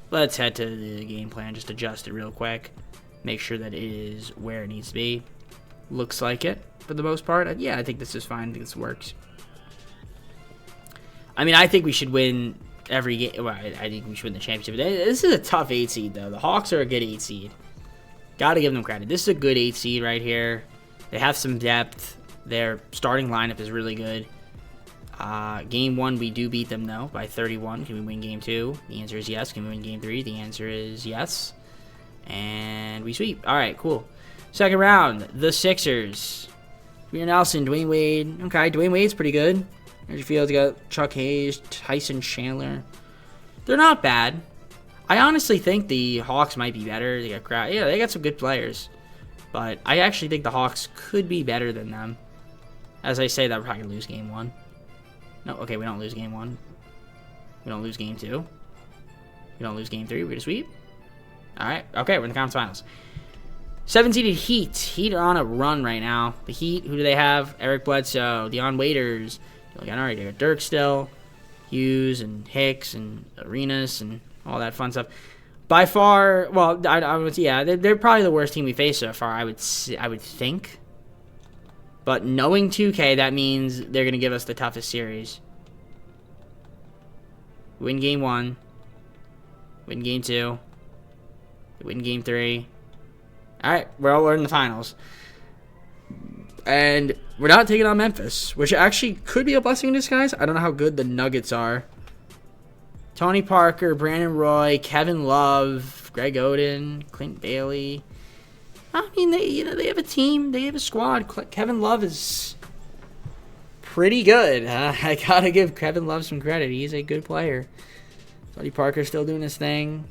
let's head to the game plan. Just adjust it real quick. Make sure that it is where it needs to be. Looks like it for the most part. Yeah, I think this is fine. I think this works. I mean, I think we should win every game. Well, I think we should win the championship. This is a tough 8 seed, though. The Hawks are a good 8 seed. Got to give them credit. This is a good 8 seed right here. They have some depth. Their starting lineup is really good. Game 1, we do beat them, though, by 31. Can we win Game 2? The answer is yes. Can we win Game 3? The answer is yes. And we sweep. All right, cool. Second round, the Sixers. Weir Nelson, Dwayne Wade. Okay, Dwayne Wade's pretty good. Energy Fields, got Chuck Hayes, Tyson Chandler. They're not bad. I honestly think the Hawks might be better. They got they got some good players. But I actually think the Hawks could be better than them. As I say that, we're probably going to lose Game 1. No, okay, we don't lose Game 1. We don't lose Game 2. We don't lose Game 3. We're going to sweep. Alright, okay, we're in the conference finals. 7-seeded Heat. Heat are on a run right now. The Heat, who do they have? Eric Bledsoe, Deion Waiters. Alright, they got Dirk still. Hughes and Hicks and Arenas and all that fun stuff. By far, well, they're probably the worst team we faced so far, I would think. But knowing 2K, that means they're going to give us the toughest series. Win Game 1. Win Game 2. Win Game 3. Alright, we're in the finals. And we're not taking on Memphis, which actually could be a blessing in disguise. I don't know how good the Nuggets are. Tony Parker, Brandon Roy, Kevin Love, Greg Oden, Clint Bailey. I mean, they have a team. They have a squad. Kevin Love is pretty good. I got to give Kevin Love some credit. He's a good player. Tony Parker's still doing his thing.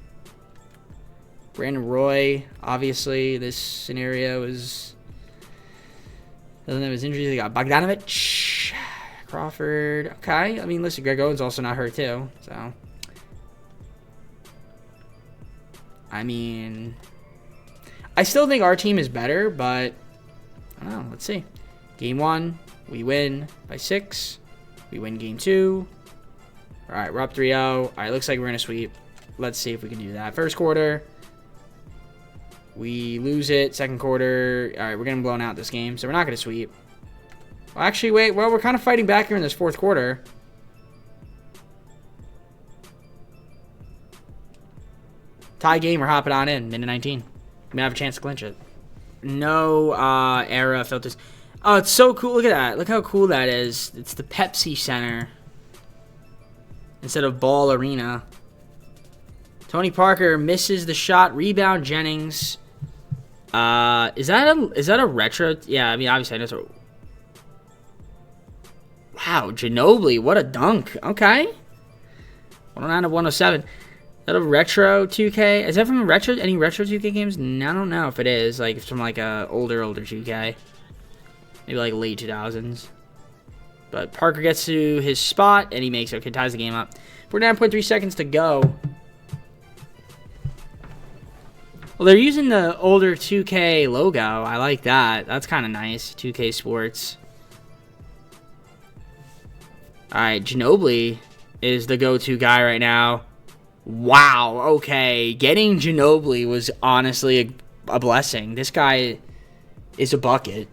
Brandon Roy, obviously, this scenario is... Doesn't have his injuries. They got Bogdanovich, Crawford. Okay. I mean, listen, Greg Oden's also not hurt, too. So, I mean, I still think our team is better, but I don't know. Let's see. Game 1, we win by 6. We win game 2. All right, we're up 3-0. All right, looks like we're going to sweep. Let's see if we can do that. First quarter, we lose it. Second quarter, all right, we're getting blown out this game, so we're not going to sweep. Well, actually, wait. Well, we're kind of fighting back here in this fourth quarter. Tie game, we're hopping on in. Minute 19. We may have a chance to clinch it. No era filters. Oh, it's so cool. Look at that. Look how cool that is. It's the Pepsi Center instead of Ball Arena. Tony Parker misses the shot. Rebound Jennings. Is that a retro? Yeah, I mean, obviously I know. So. Wow, Ginobili, what a dunk. Okay. 109 to 107. Is that a retro 2K? Is that from any retro 2K games? No, I don't know if it is. Like, it's from like a older 2K. Maybe like late 2000s. But Parker gets to his spot and he makes it. Okay, ties the game up. 49.3 seconds to go. Well, they're using the older 2K logo. I like that. That's kind of nice. 2K Sports. All right, Ginobili is the go-to guy right now. Wow, okay. Getting Ginobili was honestly a blessing. This guy is a bucket.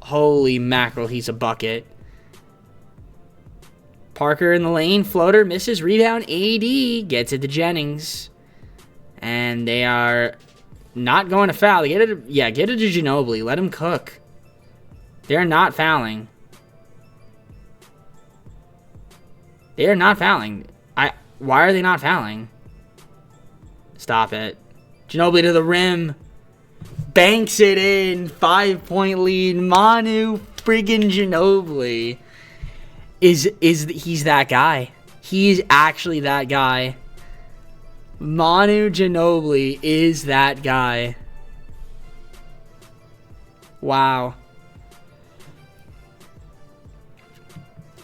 Holy mackerel, he's a bucket. Parker in the lane. Floater misses. Rebound. AD gets it to Jennings. And they are not going to foul. Get it to Ginobili. Let him cook. They're not fouling. They are not fouling. Why are they not fouling? Stop it. Ginobili to the rim. Banks it in. 5-point lead. Manu friggin' Ginobili. He's that guy. He's actually that guy. Manu Ginobili is that guy. Wow.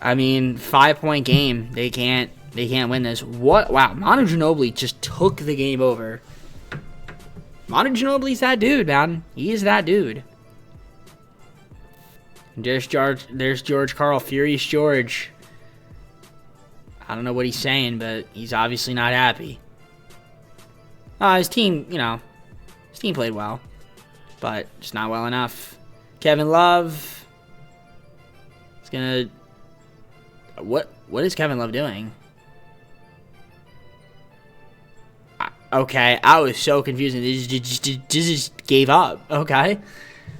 I mean, 5-point game. They can't win this. What? Wow. Manu Ginobili just took the game over. Manu Ginobili's that dude, man. He is that dude. There's George Karl, Furious George. I don't know what he's saying, but he's obviously not happy. His team, his team played well, but just not well enough. Kevin Love is gonna. What is Kevin Love doing? Okay, I was so confused. They just gave up. Okay.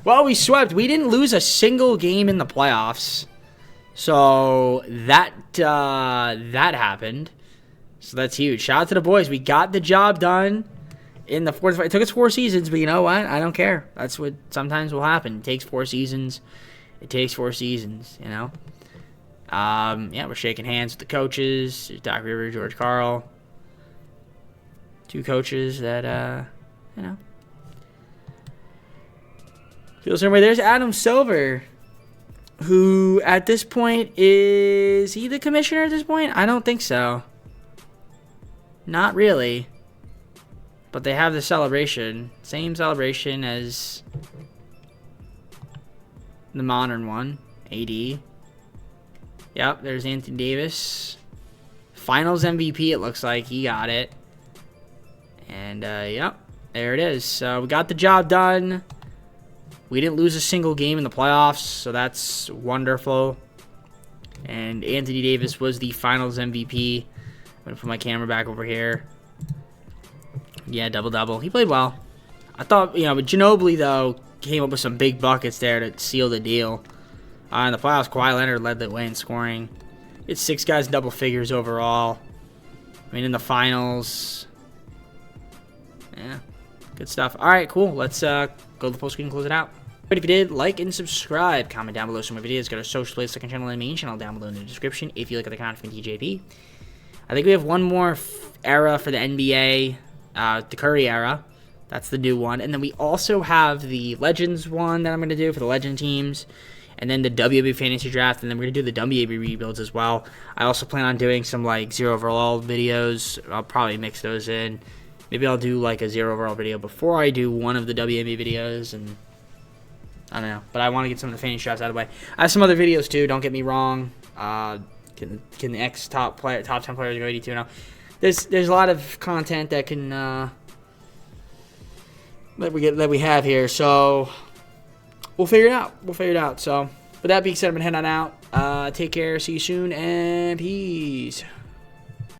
Well, we swept. We didn't lose a single game in the playoffs. So that happened. So that's huge. Shout out to the boys. We got the job done in the fourth. It took us 4 seasons, but you know what? I don't care. That's what sometimes will happen. It takes 4 seasons. Yeah, we're shaking hands with the coaches. There's Doc Rivers, George Karl. 2 coaches that, feel the same way. There's Adam Silver, who at this point is he the commissioner at this point? I don't think so. Not really. But they have the celebration. Same celebration as the modern one. AD. Yep, there's Anthony Davis. Finals MVP, it looks like. He got it. And, yep, there it is. So we got the job done. We didn't lose a single game in the playoffs, so that's wonderful. And Anthony Davis was the Finals MVP. I'm going to put my camera back over here. Yeah, double-double. He played well. I thought, but Ginobili, though, came up with some big buckets there to seal the deal. In the playoffs, Kawhi Leonard led the way in scoring. It's 6 guys in double figures overall. I mean, in the finals. Yeah, good stuff. All right, cool. Let's go to the full screen and close it out. But if you did, like and subscribe. Comment down below some more videos. Go to social plays, second channel, and main channel down below in the description if you look at the content from TJP. I think we have one more era for the NBA, the Curry era. That's the new one. And then we also have the Legends one that I'm going to do for the Legend teams. And then the WNBA Fantasy Draft. And then we're going to do the WNBA rebuilds as well. I also plan on doing some, like, 0 overall videos. I'll probably mix those in. Maybe I'll do, like, a 0 overall video before I do one of the WNBA videos. And I don't know. But I want to get some of the fantasy drafts out of the way. I have some other videos, too. Don't get me wrong. Can the top 10 players go 82 now? There's a lot of content that can that we have here, so we'll figure it out. So with that being said, I'm gonna head on out. Take care, see you soon, and peace.